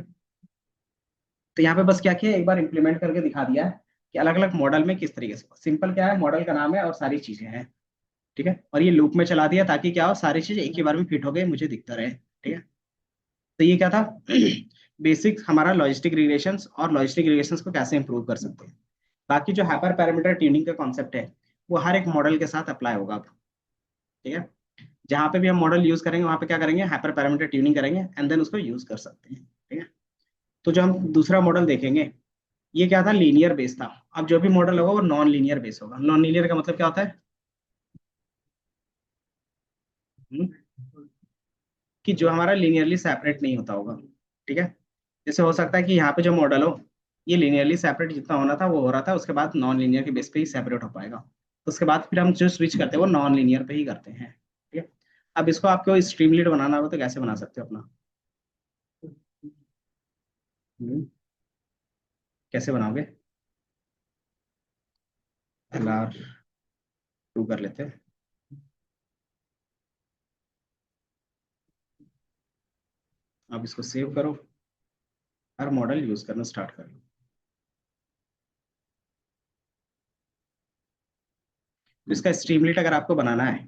तो यहाँ पे बस क्या किया, एक बार इंप्लीमेंट करके दिखा दिया है कि अलग अलग मॉडल में किस तरीके से। सिंपल क्या है, मॉडल का नाम है और सारी चीजें हैं। ठीक है। और ये लूप में चला दिया ताकि क्या हो, सारी चीज एक ही बार में फिट हो गई मुझे दिखता रहे। ठीक है। तो ये क्या था बेसिक हमारा लॉजिस्टिक रिलेशंस, और लॉजिस्टिक रिलेशंस को कैसे इंप्रूव कर सकते हैं। बाकी जो हाइपर पैरामीटर ट्यूनिंग का कॉन्सेप्ट है वो हर एक मॉडल के साथ अप्लाई होगा अब। ठीक है। जहां पे भी हम मॉडल यूज करेंगे वहां पे क्या करेंगे, हाइपर पैरामीटर ट्यूनिंग करेंगे एंड देन उसको यूज कर सकते हैं। ठीक है। तो जो हम दूसरा मॉडल देखेंगे, ये क्या था, लीनियर बेस था। अब जो भी मॉडल होगा वो नॉन लीनियर बेस होगा। नॉन लीनियर का मतलब क्या होता है, हम्म, कि जो हमारा लीनियरली सेपरेट नहीं होता होगा। ठीक है। जैसे हो सकता है कि यहाँ पे जो मॉडल हो ये लीनियरली सेपरेट जितना होना था वो हो रहा था, उसके बाद नॉन लीनियर के बेस पे ही सेपरेट हो पाएगा। तो उसके बाद फिर हम जो स्विच करते हैं वो नॉन लीनियर पे ही करते हैं। ठीक है। अब इसको आपको स्ट्रीमलीट बनाना हो तो कैसे बना सकते हो अपना, हम्म, कैसे बनाओगे? LR2 कर लेते हैं। अब इसको सेव करो, हर मॉडल यूज करना स्टार्ट कर लो। तो इसका स्ट्रीमलीट अगर आपको बनाना है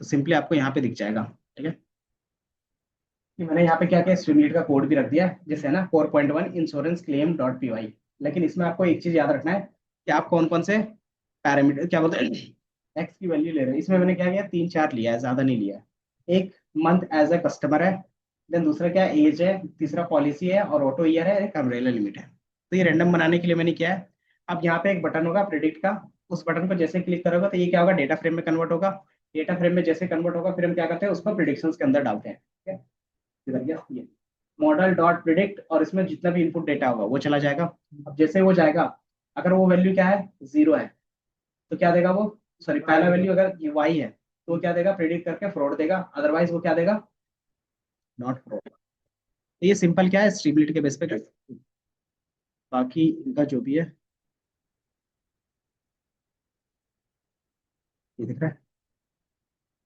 तो सिंपली आपको यहाँ पे दिख जाएगा। ठीक है। कि मैंने यहाँ पे क्या किया, स्ट्रीमलीट का कोड भी रख दिया है, जैसे है ना 4.1 insurance claim dot P Y. लेकिन इसमें आपको एक चीज याद रखना है कि आप कौन कौन से पैरामीटर क्या बोलते हैं एक्स की वैल्यू ले रहे हैं। इसमें मैंने क्या किया, तीन चार लिया है, ज्यादा नहीं लिया है। एक मंथ एज अ कस्टमर है, देन दूसरा क्या एज है, तीसरा पॉलिसी है, और ऑटो ईयर है, एक अम्ब्रेला लिमिट है। तो ये रैंडम बनाने के लिए मैंने किया है। अब यहाँ पे एक बटन होगा प्रिडिक्ट का, उस बटन को जैसे क्लिक करोगे तो ये क्या होगा, डेटा फ्रेम में कन्वर्ट होगा। डेटा फ्रेम में जैसे कन्वर्ट होगा फिर हम क्या करते हैं, उसको प्रिडिक्शंस के अंदर डालते हैं। ठीक है। इधर गया ये मॉडल डॉट प्रिडिक्ट, और इसमें जितना भी इनपुट डेटा होगा वो चला जाएगा। अब जैसे वो जाएगा, अगर वो वैल्यू क्या है, जीरो है, तो क्या देगा वो, सॉरी पहला वैल्यू अगर ये वाई है तो वो क्या देगा, प्रिडिक्ट करके फ्रॉड देगा, अदरवाइज वो क्या देगा, नॉट फ्रॉड। तो ये सिंपल क्या है, स्ट्रीमलीट के बेस पे कर सकते हैं। बाकी इनका जो भी है, ये दिख रहा है।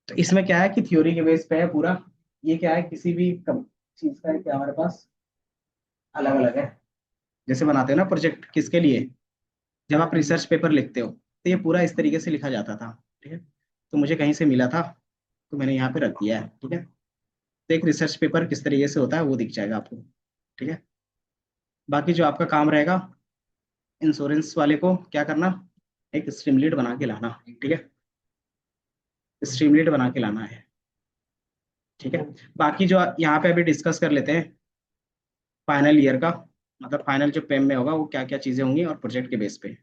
तो इसमें क्या है कि थ्योरी के बेस पे है पूरा। ये क्या है, किसी भी चीज का है क्या हमारे पास अलग अलग है। जैसे बनाते हो ना प्रोजेक्ट किसके लिए, जब आप रिसर्च पेपर लिखते हो तो ये पूरा इस तरीके से लिखा जाता था। ठीक है। तो मुझे कहीं से मिला था तो मैंने यहाँ पे रख दिया है। ठीक है। तो एक रिसर्च पेपर किस तरीके से होता है वो दिख जाएगा आपको। ठीक है। बाकी जो आपका काम रहेगा, इंश्योरेंस वाले को क्या करना, एक स्ट्रीमलीट बना के लाना। ठीक है। स्ट्रीमलीट बना के लाना है। ठीक है। बाकी जो यहाँ पे अभी डिस्कस कर लेते हैं फाइनल ईयर का, मतलब फाइनल जो पेम में होगा वो क्या क्या चीजें होंगी और प्रोजेक्ट के बेस पे।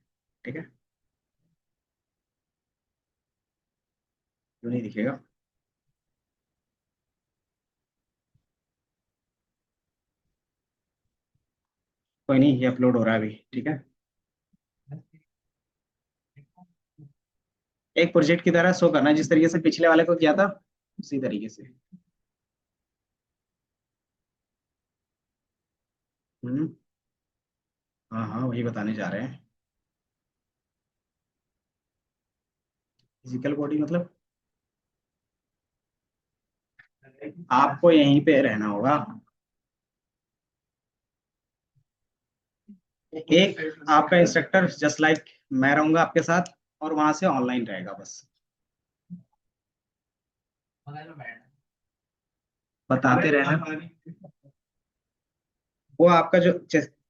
ठीक है, क्यों नहीं दिखेगा? कोई नहीं, ये अपलोड हो रहा है अभी। ठीक है, एक प्रोजेक्ट की तरह शो करना जिस तरीके से पिछले वाले को किया था, उसी तरीके से। हम्म। हाँ हाँ, वही बताने जा रहे हैं। फिजिकल बॉडी मतलब आपको यहीं पे रहना होगा। एक आपका इंस्ट्रक्टर जस्ट लाइक मैं रहूंगा आपके साथ, और वहां से ऑनलाइन रहेगा बस, बताते रहना। वो आपका जो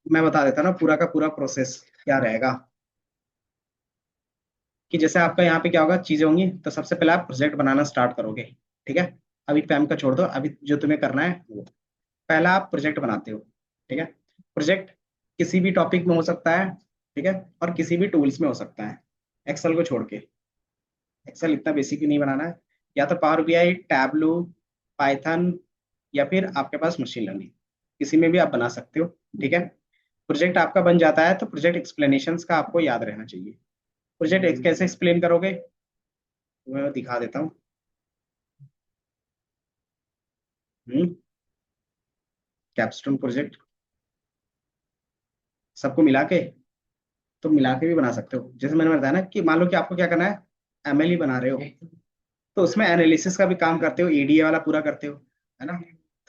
मैं बता देता ना पूरा का पूरा प्रोसेस क्या रहेगा। कि जैसे आपका यहाँ पे क्या होगा, चीजें होंगी, तो सबसे पहले आप प्रोजेक्ट बनाना स्टार्ट करोगे। ठीक है, अभी पैम का छोड़ दो, अभी जो तुम्हें करना है वो पहला आप प्रोजेक्ट बनाते हो। ठीक है, प्रोजेक्ट किसी भी टॉपिक में हो सकता है। ठीक है, और किसी भी टूल्स में हो सकता है, एक्सेल को छोड़ के। एक्सेल इतना बेसिक भी नहीं बनाना है। या तो पावर बीआई, टैबलू, पाइथन, या फिर आपके पास मशीन लर्निंग, किसी में भी आप बना सकते हो। ठीक है, प्रोजेक्ट आपका बन जाता है तो प्रोजेक्ट एक्सप्लेनेशंस का आपको याद रहना चाहिए। प्रोजेक्ट कैसे एक्सप्लेन करोगे, मैं दिखा देता हूँ। हम्म। कैप्स्टोन प्रोजेक्ट सबको मिला के, तो मिला के भी बना सकते हो। जैसे मैंने बताया ना कि मान लो कि आपको क्या करना है, एमएल ही बना रहे हो, तो उसमें एनालिसिस का भी काम करते हो, ईडीए वाला पूरा करते हो, है ना?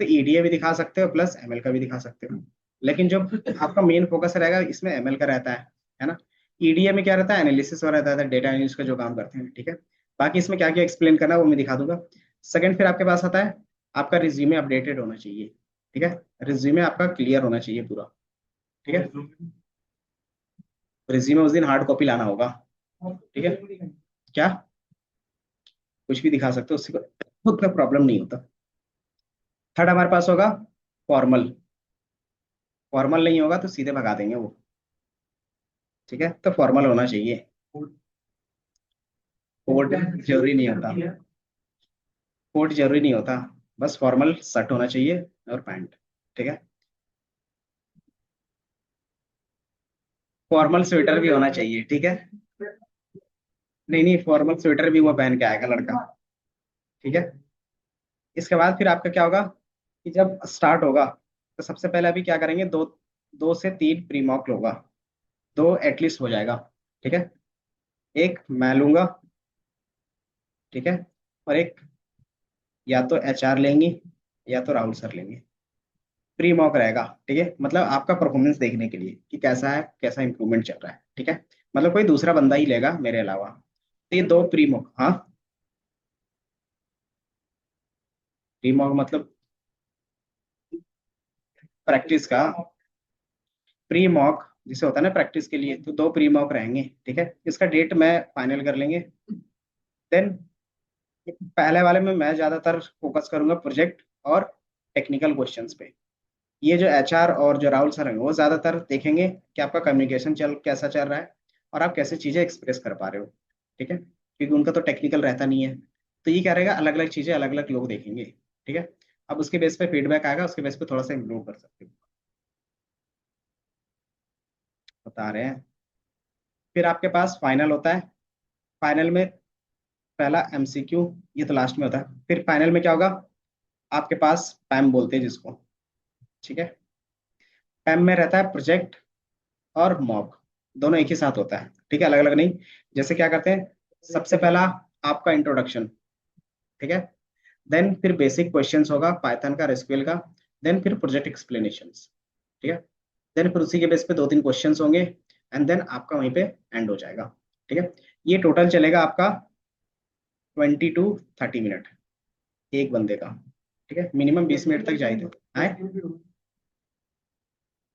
तो ईडीए भी दिखा सकते हो प्लस एमएल का भी दिखा सकते हो। लेकिन जो आपका मेन फोकस रहेगा इसमें एमएल का रहता है ना? ईडीए में क्या रहता है, एनालिसिस वाला रहता है, डेटा एनालिस्ट का जो काम करते हैं। ठीक है, बाकी इसमें क्या क्या एक्सप्लेन करना है वो मैं दिखा दूंगा। सेकंड फिर आपके पास आता है, आपका रिज्यूमे अपडेटेड होना चाहिए। ठीक है, रिज्यूमे आपका क्लियर होना चाहिए पूरा। ठीक है, रिज्यूमे उस दिन हार्ड कॉपी लाना होगा। ठीक है, क्या कुछ भी दिखा सकते हो, उससे उतना प्रॉब्लम नहीं होता। थर्ड हमारे पास होगा फॉर्मल। फॉर्मल नहीं होगा तो सीधे भगा देंगे वो। ठीक है, तो फॉर्मल होना चाहिए। कोट जरूरी नहीं होता, कोट जरूरी नहीं होता, बस फॉर्मल शर्ट होना चाहिए और पैंट। ठीक है, फॉर्मल स्वेटर भी होना चाहिए। ठीक है, नहीं नहीं, फॉर्मल स्वेटर भी वो पहन के आएगा लड़का। ठीक है, इसके बाद फिर आपका क्या होगा कि जब स्टार्ट होगा तो सबसे पहले अभी क्या करेंगे, दो 2 से 3 प्री मॉक होगा, दो एटलीस्ट हो जाएगा। ठीक है, एक मैं लूंगा। ठीक है, और एक या तो एचआर लेंगी या तो राहुल सर लेंगे। प्री मॉक रहेगा। ठीक है, मतलब आपका परफॉर्मेंस देखने के लिए कि कैसा है, कैसा इंप्रूवमेंट चल रहा है। ठीक है, मतलब कोई दूसरा बंदा ही लेगा मेरे अलावा। तो ये 2 प्री मॉक, हाँ। प्री मॉक मतलब प्रैक्टिस का। प्री मॉक जिसे होता है ना प्रैक्टिस के लिए, तो 2 प्री मॉक रहेंगे। ठीक है, इसका डेट मैं फाइनल कर लेंगे। देन पहले वाले में मैं ज्यादातर फोकस करूंगा प्रोजेक्ट और टेक्निकल क्वेश्चंस पे। ये जो एचआर और जो राहुल सर हैं वो ज्यादातर देखेंगे कि आपका कम्युनिकेशन चल कैसा चल रहा है और आप कैसे चीजें एक्सप्रेस कर पा रहे हो। ठीक है, क्योंकि उनका तो टेक्निकल रहता नहीं है। तो ये क्या रहेगा, अलग अलग चीजें अलग अलग लोग देखेंगे। ठीक है, अब उसके बेस पे फीडबैक आएगा, उसके बेस पे थोड़ा सा इम्प्रूव कर सकते हो। बता रहे हैं। फिर आपके पास फाइनल होता है। फाइनल में पहला एमसीक्यू, ये तो लास्ट में होता है। फिर फाइनल में क्या होगा, आपके पास पैम बोलते हैं जिसको। ठीक है, पैम में रहता है प्रोजेक्ट और मॉक, दोनों एक ही साथ होता है। ठीक है, अलग अलग नहीं। जैसे क्या करते हैं, सबसे पहला आपका इंट्रोडक्शन। ठीक है, देन फिर बेसिक क्वेश्चंस होगा पाइथन का, एसक्यूएल का। देन फिर प्रोजेक्ट एक्सप्लेनेशंस। ठीक है, देन फिर उसी के बेस पे 2-3 क्वेश्चंस होंगे, एंड देन आपका वहीं पे एंड हो जाएगा। ठीक है, ये टोटल चलेगा आपका 20 to 30 मिनट एक बंदे का। ठीक है, मिनिमम 20 मिनट तक जाए तो आए।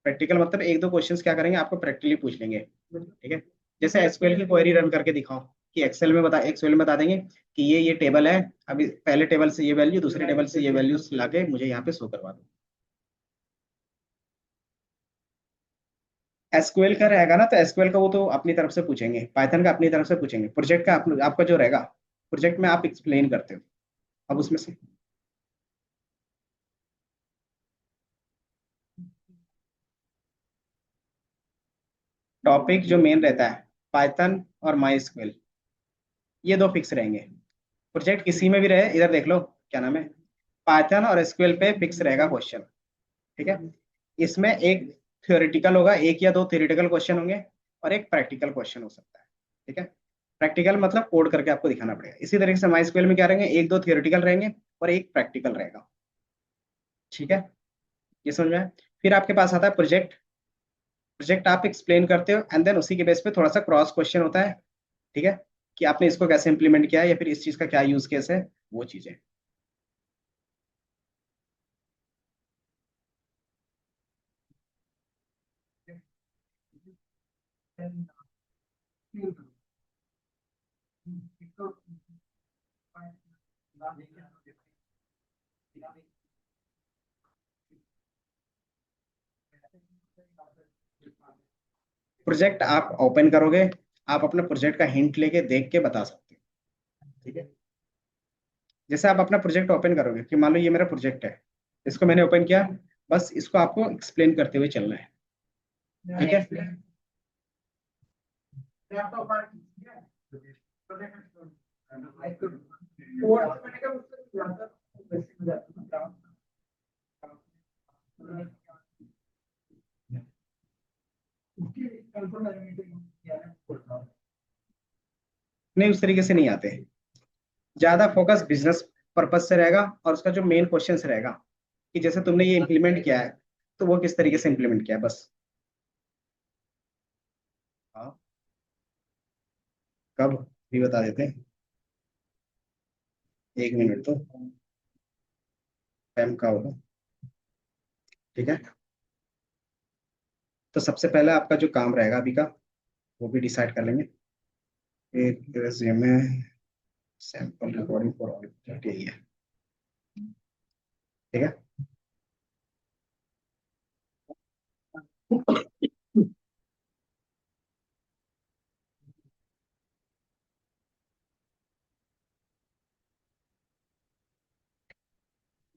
प्रैक्टिकल मतलब 1-2 क्वेश्चंस क्या करेंगे, आपको प्रैक्टिकली पूछ लेंगे। ठीक है, जैसे एसक्यूएल की क्वेरी रन करके दिखाओ, कि एक्सेल में बता देंगे कि ये टेबल है, अभी पहले टेबल से ये वैल्यू, दूसरे टेबल से ये वैल्यूज लाके मुझे यहाँ पे शो करवा दो। एसक्यूएल का रहेगा ना, तो एसक्यूएल का वो तो अपनी तरफ से पूछेंगे, पाइथन का अपनी तरफ से पूछेंगे, प्रोजेक्ट का आपका जो रहेगा, प्रोजेक्ट में आप एक्सप्लेन करते हो। अब उसमें से टॉपिक जो मेन रहता है, पाइथन और माई स्क्वेल, ये दो फिक्स रहेंगे। प्रोजेक्ट किसी में भी रहे, इधर देख लो क्या नाम है, पाइथन और एसक्यूएल पे फिक्स रहेगा क्वेश्चन। ठीक है। इसमें एक थ्योरेटिकल होगा, एक या दो थ्योरेटिकल क्वेश्चन होंगे, और एक प्रैक्टिकल क्वेश्चन हो सकता है। ठीक है। प्रैक्टिकल मतलब कोड करके आपको दिखाना पड़ेगा। इसी तरीके से माई स्क्वेल में क्या रहेंगे, एक दो थ्योरेटिकल रहेंगे और एक प्रैक्टिकल रहेगा। ठीक है। ये समझ में आया? फिर आपके पास आता है प्रोजेक्ट। प्रोजेक्ट आप एक्सप्लेन करते हो एंड देन उसी के बेस पे थोड़ा सा क्रॉस क्वेश्चन होता है। ठीक है। कि आपने इसको कैसे इंप्लीमेंट किया है, या फिर इस चीज का क्या यूज केस है, वो चीजें। प्रोजेक्ट आप ओपन करोगे, आप अपने प्रोजेक्ट का हिंट लेके देख के बता सकते हो। ठीक है। जैसे आप अपना प्रोजेक्ट ओपन करोगे कि मान लो ये मेरा प्रोजेक्ट है, इसको मैंने ओपन किया, बस इसको आपको एक्सप्लेन करते हुए चलना है। ठीक है। नहीं, उस तरीके से नहीं आते। ज्यादा फोकस बिजनेस पर्पज से रहेगा, और उसका जो मेन क्वेश्चन रहेगा कि जैसे तुमने ये इम्प्लीमेंट किया है, तो वो किस तरीके से इम्प्लीमेंट किया है, बस। हाँ। कब भी बता देते हैं। एक मिनट तो टाइम का होगा। ठीक है। तो सबसे पहले आपका जो काम रहेगा अभी का, वो भी डिसाइड कर लेंगे। एक resume sample recording for all, यही है। ठीक है।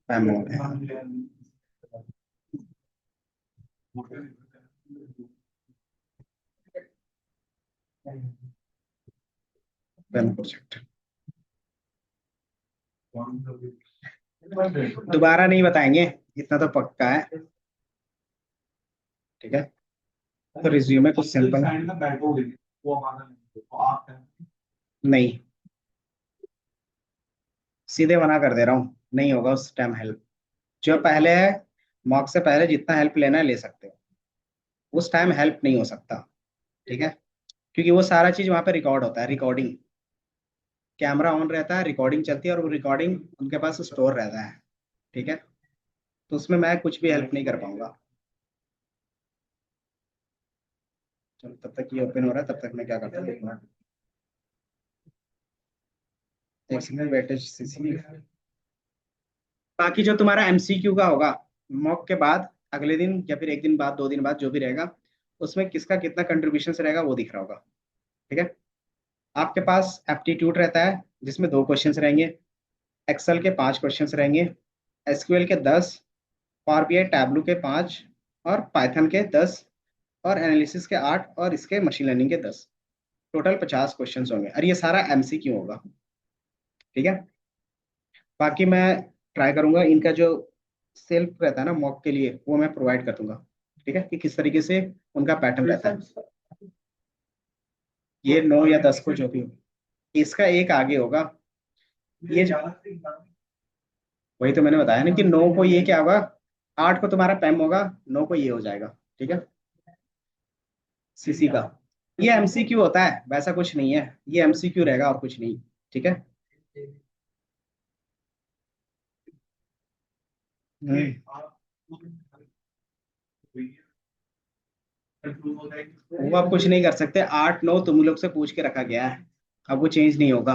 टाइम हो गया। पेन प्रोजेक्ट दोबारा नहीं बताएंगे, इतना तो पक्का है। ठीक है। तो रिज्यूमे कुछ सिंपल नहीं, सीधे मना कर दे रहा हूँ, नहीं होगा उस टाइम हेल्प। जो पहले है, मॉक से पहले जितना हेल्प लेना है ले सकते हो, उस टाइम हेल्प नहीं हो सकता। ठीक है। क्योंकि वो सारा चीज वहां पे रिकॉर्ड होता है, रिकॉर्डिंग, कैमरा ऑन रहता है, रिकॉर्डिंग चलती है, और वो रिकॉर्डिंग उनके पास स्टोर रहता है। ठीक है। तो उसमें मैं कुछ भी हेल्प नहीं कर पाऊंगा। चलो, तब तक ये ओपन हो रहा है, तब तक मैं क्या करता हूँ, एक सेकंड बैठे सीसी। बाकी जो तुम्हारा एमसीक्यू का होगा, मॉक के बाद अगले दिन या फिर एक दिन बाद, दो दिन बाद, जो भी रहेगा, उसमें किसका कितना कंट्रीब्यूशन रहेगा वो दिख रहा होगा। ठीक है। आपके पास एप्टीट्यूड रहता है, जिसमें दो क्वेश्चंस रहेंगे, एक्सेल के 5 क्वेश्चंस रहेंगे, एसक्यूएल के 10, पावर बीआई टैब्लू के 5, और पाइथन के 10, और एनालिसिस के 8, और इसके मशीन लर्निंग के 10। टोटल 50 क्वेश्चंस होंगे, और ये सारा एमसीक्यू होगा। ठीक है। बाकी मैं ट्राई करूंगा इनका जो सेल्फ रहता है ना मॉक के लिए, वो मैं प्रोवाइड कर दूंगा। ठीक है, कि किस तरीके से उनका पैटर्न रहता है। ये 9 या 10 को जो भी हो, इसका एक आगे होगा। ये वही तो मैंने बताया ना कि 9 को ये क्या होगा, 8 को तुम्हारा पैम होगा, 9 को ये हो जाएगा। ठीक है। सीसी का ये एमसीक्यू होता है, वैसा कुछ नहीं है, ये एमसीक्यू रहेगा और कुछ नहीं। ठीक है। हम्म। वो आप कुछ नहीं कर सकते, 8 9 तुम लोग से पूछ के रखा गया है, अब वो चेंज नहीं होगा।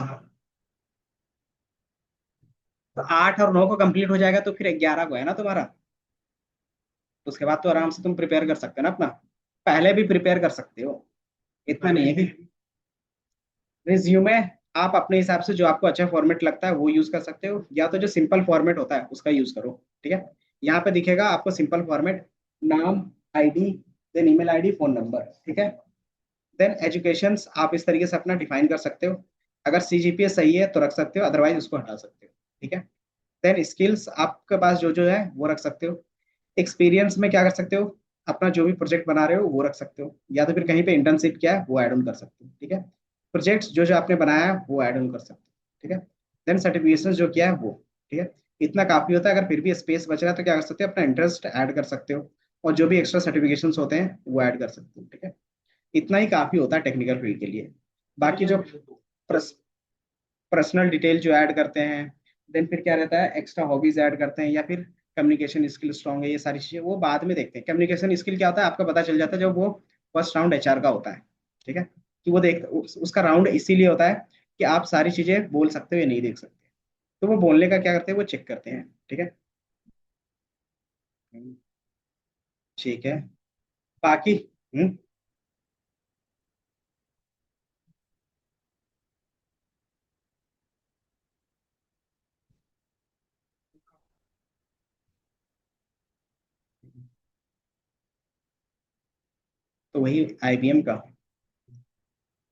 तो 8 और 9 को कंप्लीट हो जाएगा, तो फिर 11 को है ना तुम्हारा, तो उसके बाद तो आराम से तुम प्रिपेयर कर सकते हो ना अपना। पहले भी प्रिपेयर कर सकते हो, इतना नहीं है कि रिज्यूमे आप अपने हिसाब से जो आपको अच्छा फॉर्मेट लगता है वो यूज कर सकते हो, या तो जो सिंपल फॉर्मेट होता है उसका यूज करो। ठीक है, यहाँ पे दिखेगा आपको सिंपल फॉर्मेट, नाम, ID, then email ID, phone number. ठीक है, देन एजुकेशन आप इस तरीके से अपना डिफाइन कर सकते हो। अगर सीजीपीए सही है तो रख सकते हो, अदरवाइज उसको हटा सकते हो। ठीक है, देन स्किल्स आपके पास जो जो है वो रख सकते हो। एक्सपीरियंस में क्या कर सकते हो, अपना जो भी प्रोजेक्ट बना रहे हो वो रख सकते हो, या तो फिर कहीं पे इंटर्नशिप किया है वो ऐड ऑन कर सकते हो। ठीक है, प्रोजेक्ट्स जो जो आपने बनाया है वो ऐड ऑन कर सकते हो। ठीक है, देन सर्टिफिकेशन जो किया है वो। ठीक है, इतना काफी होता है। अगर फिर भी स्पेस बच रहा है तो क्या कर सकते हो, अपना इंटरेस्ट ऐड कर सकते हो, और जो भी एक्स्ट्रा सर्टिफिकेशन होते हैं वो ऐड कर सकते हो। ठीक है, इतना ही काफी होता है टेक्निकल फील्ड के लिए। बाकी जो पर्सनल डिटेल जो ऐड करते हैं, देन फिर क्या रहता है, एक्स्ट्रा हॉबीज ऐड करते हैं, या फिर कम्युनिकेशन स्किल स्ट्रांग है, ये सारी चीजें वो बाद में देखते हैं। कम्युनिकेशन स्किल क्या होता है आपका पता चल जाता है जब वो फर्स्ट राउंड एचआर का होता है। ठीक है, कि वो उसका राउंड इसीलिए होता है कि आप सारी चीजें बोल सकते हो या नहीं देख सकते, तो वो बोलने का क्या करते हैं, वो चेक करते हैं। ठीक है, ठीक है। बाकी तो वही आईबीएम का,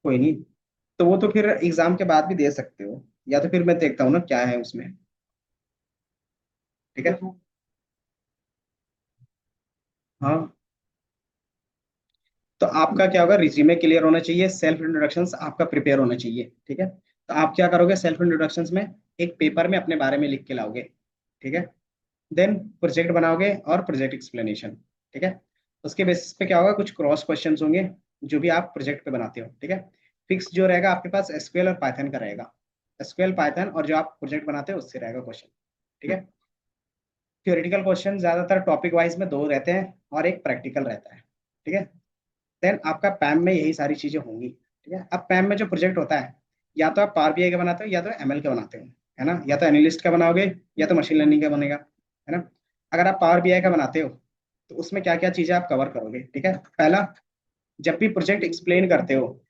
कोई नहीं, तो वो तो फिर एग्जाम के बाद भी दे सकते हो, या तो फिर मैं देखता हूँ ना क्या है उसमें। ठीक है, हाँ, तो आपका क्या होगा, रिज्यूमे क्लियर होना चाहिए, सेल्फ इंट्रोडक्शन आपका प्रिपेयर होना चाहिए। ठीक है, तो आप क्या करोगे, सेल्फ इंट्रोडक्शन में एक पेपर में अपने बारे में लिख के लाओगे। ठीक है, देन प्रोजेक्ट बनाओगे और प्रोजेक्ट एक्सप्लेनेशन। ठीक है, उसके बेसिस पे क्या होगा, कुछ क्रॉस क्वेश्चंस होंगे जो भी आप प्रोजेक्ट पे बनाते हो। ठीक है, फिक्स जो रहेगा आपके पास एसक्यूएल और पाइथन का रहेगा, एसक्यूएल पाइथन, और जो आप प्रोजेक्ट बनाते हो उससे रहेगा क्वेश्चन। ठीक है, थ्योरेटिकल क्वेश्चन ज्यादातर टॉपिक वाइज में दो रहते हैं और एक प्रैक्टिकल रहता है। ठीक है, देन आपका पैम में यही सारी चीजें होंगी। ठीक है, अब पैम में जो प्रोजेक्ट होता है, या तो आप पावर बीआई का बनाते हो या तो एमएल का बनाते हो, है ना, या तो एनालिस्ट का बनाओगे या तो मशीन लर्निंग का बनेगा, है ना। अगर आप पावर बीआई का बनाते हो तो उसमें क्या क्या चीजें आप कवर करोगे। ठीक है, पहला, जब भी प्रोजेक्ट एक्सप्लेन करते हो,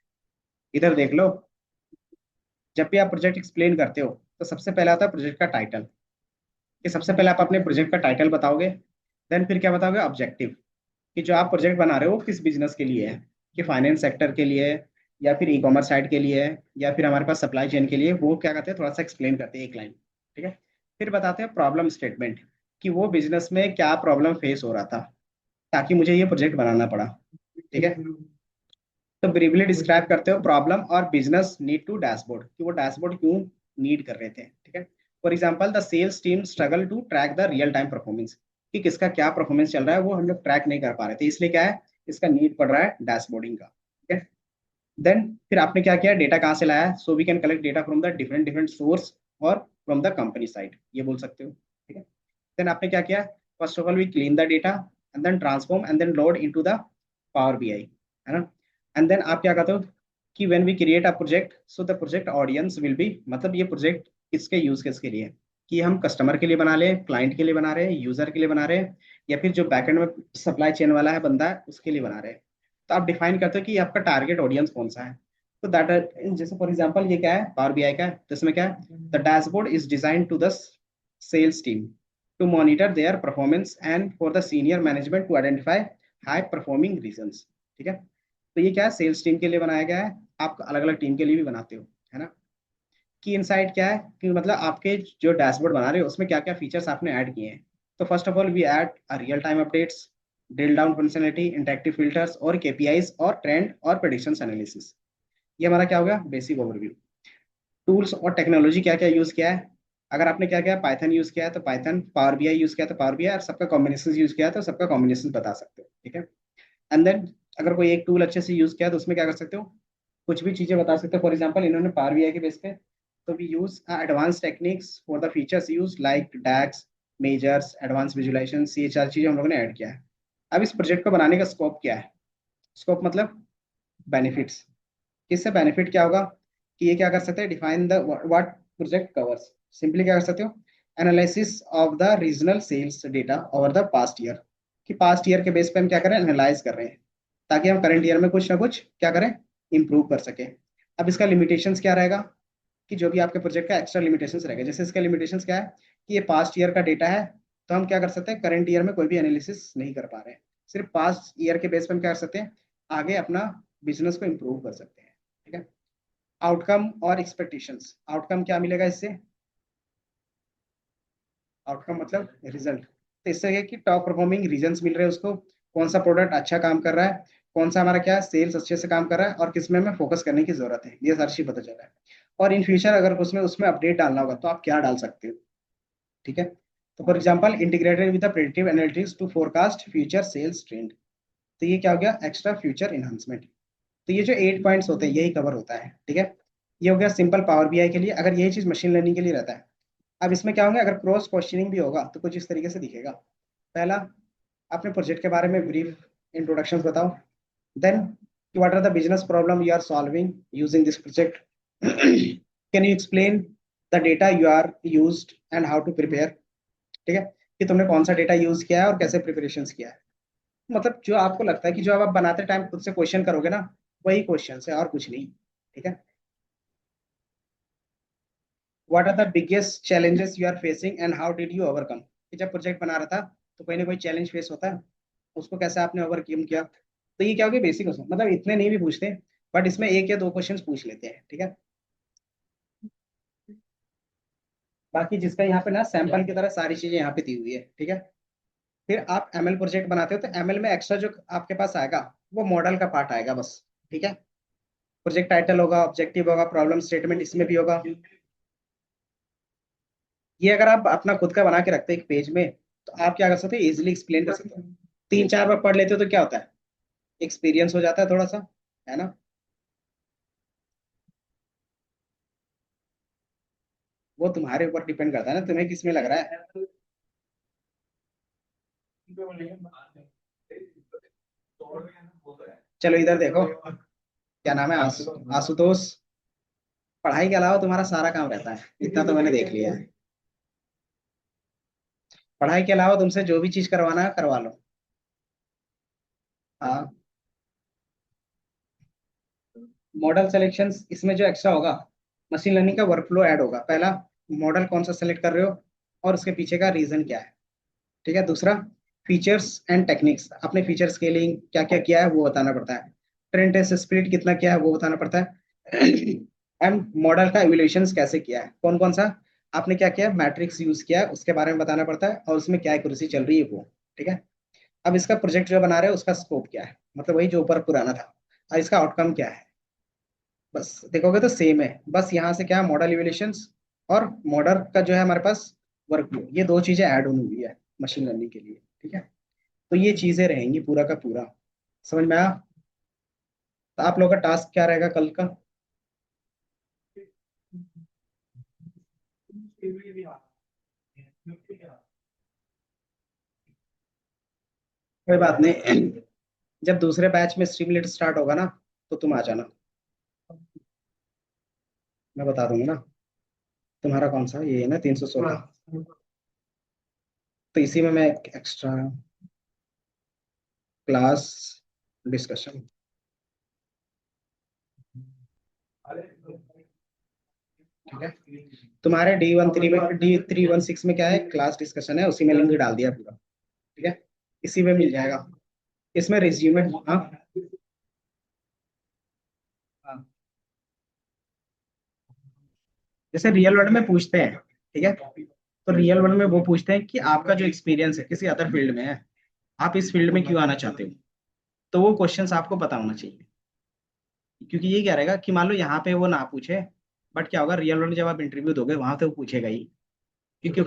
इधर देख लो, जब भी आप प्रोजेक्ट एक्सप्लेन करते हो तो सबसे पहला आता है प्रोजेक्ट का टाइटल, कि सबसे पहले आप अपने प्रोजेक्ट का टाइटल बताओगे। देन फिर क्या बताओगे, ऑब्जेक्टिव, कि जो आप प्रोजेक्ट बना रहे हो वो किस बिजनेस के लिए है, कि फाइनेंस सेक्टर के लिए है, या फिर ई कॉमर्स साइड के लिए है, या फिर हमारे पास सप्लाई चेन के लिए, वो क्या करते हैं थोड़ा सा एक्सप्लेन करते हैं एक लाइन। ठीक है, फिर बताते हैं प्रॉब्लम स्टेटमेंट, कि वो बिजनेस में क्या प्रॉब्लम फेस हो रहा था ताकि मुझे ये प्रोजेक्ट बनाना पड़ा। ठीक है, तो ब्रीफली डिस्क्राइब करते हो प्रॉब्लम और बिजनेस नीड टू डैशबोर्ड, कि वो डैशबोर्ड क्यों नीड कर रहे थे। ठीक है, for example the sales team struggle to track the real time performance, कि किसका क्या परफॉर्मेंस चल रहा है वो हम लोग ट्रैक नहीं कर पा रहे थे, इसलिए क्या है, इसका नीड पड़ रहा है डैशबोर्डिंग का। ठीक है, देन फिर आपने क्या किया, डेटा कहाँ से लाया है, so we can collect data from the different different source और फ्रॉम द कंपनी साइड, ये बोल सकते हो। ठीक है, देन आपने क्या किया, first of all we clean the data and then transform and then load into the power BI, है ना। एंड देन आप क्या करते हो, कि when we create a project so the project audience will be, मतलब ये प्रोजेक्ट किसके यूज केस के लिए है, कि हम कस्टमर के लिए बना रहे हैं, क्लाइंट के लिए बना रहे हैं, यूजर के लिए बना रहे हैं, या फिर जो बैकएंड में सप्लाई चेन वाला है बंदा है उसके लिए बना रहे हैं। तो आप डिफाइन करते हो कि आपका टारगेट ऑडियंस कौन सा है। तो दैट, जैसे फॉर एग्जांपल ये क्या है, पावर बीआई का है, तो इसमें क्या है, the dashboard is design to the sales team to monitor their performance and for the senior management to identify high performing regions। ठीक है, तो ये क्या है, सेल्स टीम के लिए बनाया गया है, आप अलग अलग टीम के लिए भी बनाते हो, है ना। की इनसाइट क्या है, कि मतलब आपके जो डैशबोर्ड बना रहे हो उसमें क्या क्या फीचर्स आपने ऐड किए हैं। तो first of all we add real time updates, drill down functionality, interactive filters और केपीआईज और ट्रेंड और प्रेडिक्शंस एनालिसिस। ये हमारा क्या होगा, बेसिक ओवरव्यू। टूल्स और टेक्नोलॉजी क्या क्या यूज किया है, अगर आपने क्या किया, पाइथन यूज किया है तो पाइथन, पावर बीआई यूज किया तो पावर बीआई, और सबका कॉम्बिनेशन यूज किया है तो सबका कॉम्बिनेशन बता सकते हो। ठीक है, एंड देन अगर कोई एक टूल अच्छे से यूज किया है तो उसमें क्या कर सकते हो, कुछ भी चीजें बता सकते हो। फॉर एग्जांपल इन्होंने पावर बीआई के बेस पे, तो we use advance techniques for the features use like DAX, measures, advance visualisation, ये चार चीजें हम लोगों ने ऐड किया है। अब इस प्रोजेक्ट को बनाने का स्कोप क्या है, स्कोप मतलब बेनिफिट्स, इससे बेनिफिट क्या होगा, कि ये क्या कर सकते हैं, define the what project covers, simply क्या कर सकते हो, analysis of the regional sales data over the past year, कि पास्ट ईयर के बेस पे हम क्या कर रहे हैं, एनालाइज कर रहे हैं ताकि हम करंट ईयर में कुछ ना कुछ क्या करें, इंप्रूव कर सके। अब इसका लिमिटेशंस क्या रहेगा, कि जो भी आपके प्रोजेक्ट का एक्स्ट्रा लिमिटेशंस रहेगा, जैसे इसका लिमिटेशंस क्या है कि ये पास्ट ईयर का डेटा है, तो हम क्या कर सकते हैं, करंट ईयर में कोई भी एनालिसिस नहीं कर पा रहे हैं, सिर्फ पास्ट ईयर के बेस पर हम क्या कर सकते हैं, आगे अपना बिजनेस को इम्प्रूव कर सकते हैं। ठीक है। आउटकम और एक्सपेक्टेशंस, आउटकम क्या मिलेगा इससे, आउटकम मतलब रिजल्ट। तो इससे ये कि टॉप परफॉर्मिंग रीजन्स मिल रहे हैं उसको, कौन सा प्रोडक्ट अच्छा काम कर रहा है, कौन सा हमारा क्या सेल्स अच्छे से काम कर रहा है, और किस में हमें फोकस करने की जरूरत है, ये सारी चीज पता चल रहा है। और इन फ्यूचर अगर उसमें उसमें अपडेट डालना होगा तो आप क्या डाल सकते हो। ठीक है। तो for example integrated with the predictive analytics to forecast future sales trend, तो ये क्या हो गया, एक्स्ट्रा फ्यूचर इन्हांसमेंट। तो ये जो 8 पॉइंट्स होते हैं यही कवर होता है। ठीक है। ये हो गया सिंपल पावर बीआई के लिए, अगर यही चीज मशीन लर्निंग के लिए रहता है। अब इसमें क्या होंगे, अगर क्रॉस क्वेश्चनिंग भी होगा तो कुछ इस तरीके से दिखेगा। पहला, अपने प्रोजेक्ट के बारे में ब्रीफ इंट्रोडक्शन बताओ। Then, what are the business problem you are solving using this project, can you explain the data you are used and how to prepare. ठीक है, कि तुमने कौन सा डेटा यूज किया है और कैसे प्रिपरेशन किया है। मतलब जो आपको लगता है कि जो आप बनाते टाइम खुद से क्वेश्चन करोगे ना, वही क्वेश्चन है और कुछ नहीं। ठीक है। What are the biggest challenges you are facing and how did you overcome, कि जब प्रोजेक्ट बना रहा था तो कोई ना कोई चैलेंज फेस होता है, उसको कैसे आपने ओवरकम किया। तो ये क्या हो गया बेसिक क्वेश्चन, मतलब इतने नहीं भी पूछते, बट इसमें एक या दो क्वेश्चन पूछ लेते हैं। ठीक है। बाकी जिसका यहाँ पे ना सैंपल की तरह सारी चीजें यहाँ पे दी हुई है। ठीक है। फिर आप एमएल प्रोजेक्ट बनाते हो तो एमएल में एक्स्ट्रा जो आपके पास आएगा वो मॉडल का पार्ट आएगा बस। ठीक है। प्रोजेक्ट टाइटल होगा, ऑब्जेक्टिव होगा, प्रॉब्लम स्टेटमेंट इसमें भी होगा। ये अगर आप अपना खुद का बना के रखते हैं एक पेज में, तो आप क्या कर सकते हो, इजिली एक्सप्लेन कर सकते हो। 3-4 बार पढ़ लेते हो तो क्या होता है, एक्सपीरियंस हो जाता है थोड़ा सा, है ना। वो तुम्हारे ऊपर डिपेंड करता है ना, तुम्हें किस में लग रहा है। चलो इधर देखो, क्या नाम है, आशुतोष। पढ़ाई के अलावा तुम्हारा सारा काम रहता है, इतना तो मैंने देख लिया है। पढ़ाई के अलावा तुमसे जो भी चीज करवाना है करवा लो। हाँ। मॉडल सिलेक्शन इसमें जो एक्स्ट्रा होगा, मशीन लर्निंग का वर्कफ्लो ऐड होगा। पहला, मॉडल कौन सा सेलेक्ट कर रहे हो और उसके पीछे का रीजन क्या है। ठीक है। दूसरा, फीचर्स एंड टेक्निक्स, अपने फीचर स्केलिंग क्या क्या किया है वो बताना पड़ता है। ट्रेंड टेस्ट स्प्लिट कितना किया है वो बताना पड़ता है। एंड मॉडल का इवोल्यूशन कैसे किया है, कौन कौन सा आपने क्या किया, मैट्रिक्स यूज किया है उसके बारे में बताना पड़ता है, और उसमें क्या एक्यूरेसी चल रही है वो। ठीक है। अब इसका प्रोजेक्ट जो बना रहे हैं उसका स्कोप क्या है, मतलब वही जो ऊपर पुराना था, और इसका आउटकम क्या है। बस देखोगे तो सेम है, बस यहाँ से क्या है, मॉडल इवोल्यूशंस और मॉडल का जो है हमारे पास वर्कफ्लो, ये दो चीजें ऐड होनी हुई है मशीन लर्निंग के लिए। ठीक है। तो ये चीजें रहेंगी पूरा का पूरा, समझ में आया। तो आप लोगों का टास्क क्या रहेगा कल का। कोई बात नहीं, जब दूसरे बैच में स्ट्रीमलेट स्टार्ट होगा ना, तो तुम आ जाना, मैं बता दूंगा ना। तुम्हारा कौन सा ये है ना, 316। तो इसी में मैं एक्स्ट्रा क्लास डिस्कशन। ठीक है। तुम्हारे D13 में D316 में क्या है, क्लास डिस्कशन है, उसी में लिंक डाल दिया पूरा। ठीक है। इसी में मिल जाएगा। इसमें रिज्यूमे, हाँ। हाँ। जैसे रियल वर्ल्ड में पूछते हैं, ठीक है, तो रियल वर्ल्ड में वो पूछते हैं कि आपका जो एक्सपीरियंस है किसी अदर फील्ड में है, आप इस फील्ड में क्यों आना चाहते हो। तो वो क्वेश्चंस आपको पता होना चाहिए, क्योंकि ये क्या रहेगा कि मान लो यहाँ पे वो ना पूछे, बट क्या होगा रियल वर्ल्ड में जब आप इंटरव्यू दोगे वहां तो वो पूछेगा ही। क्योंकि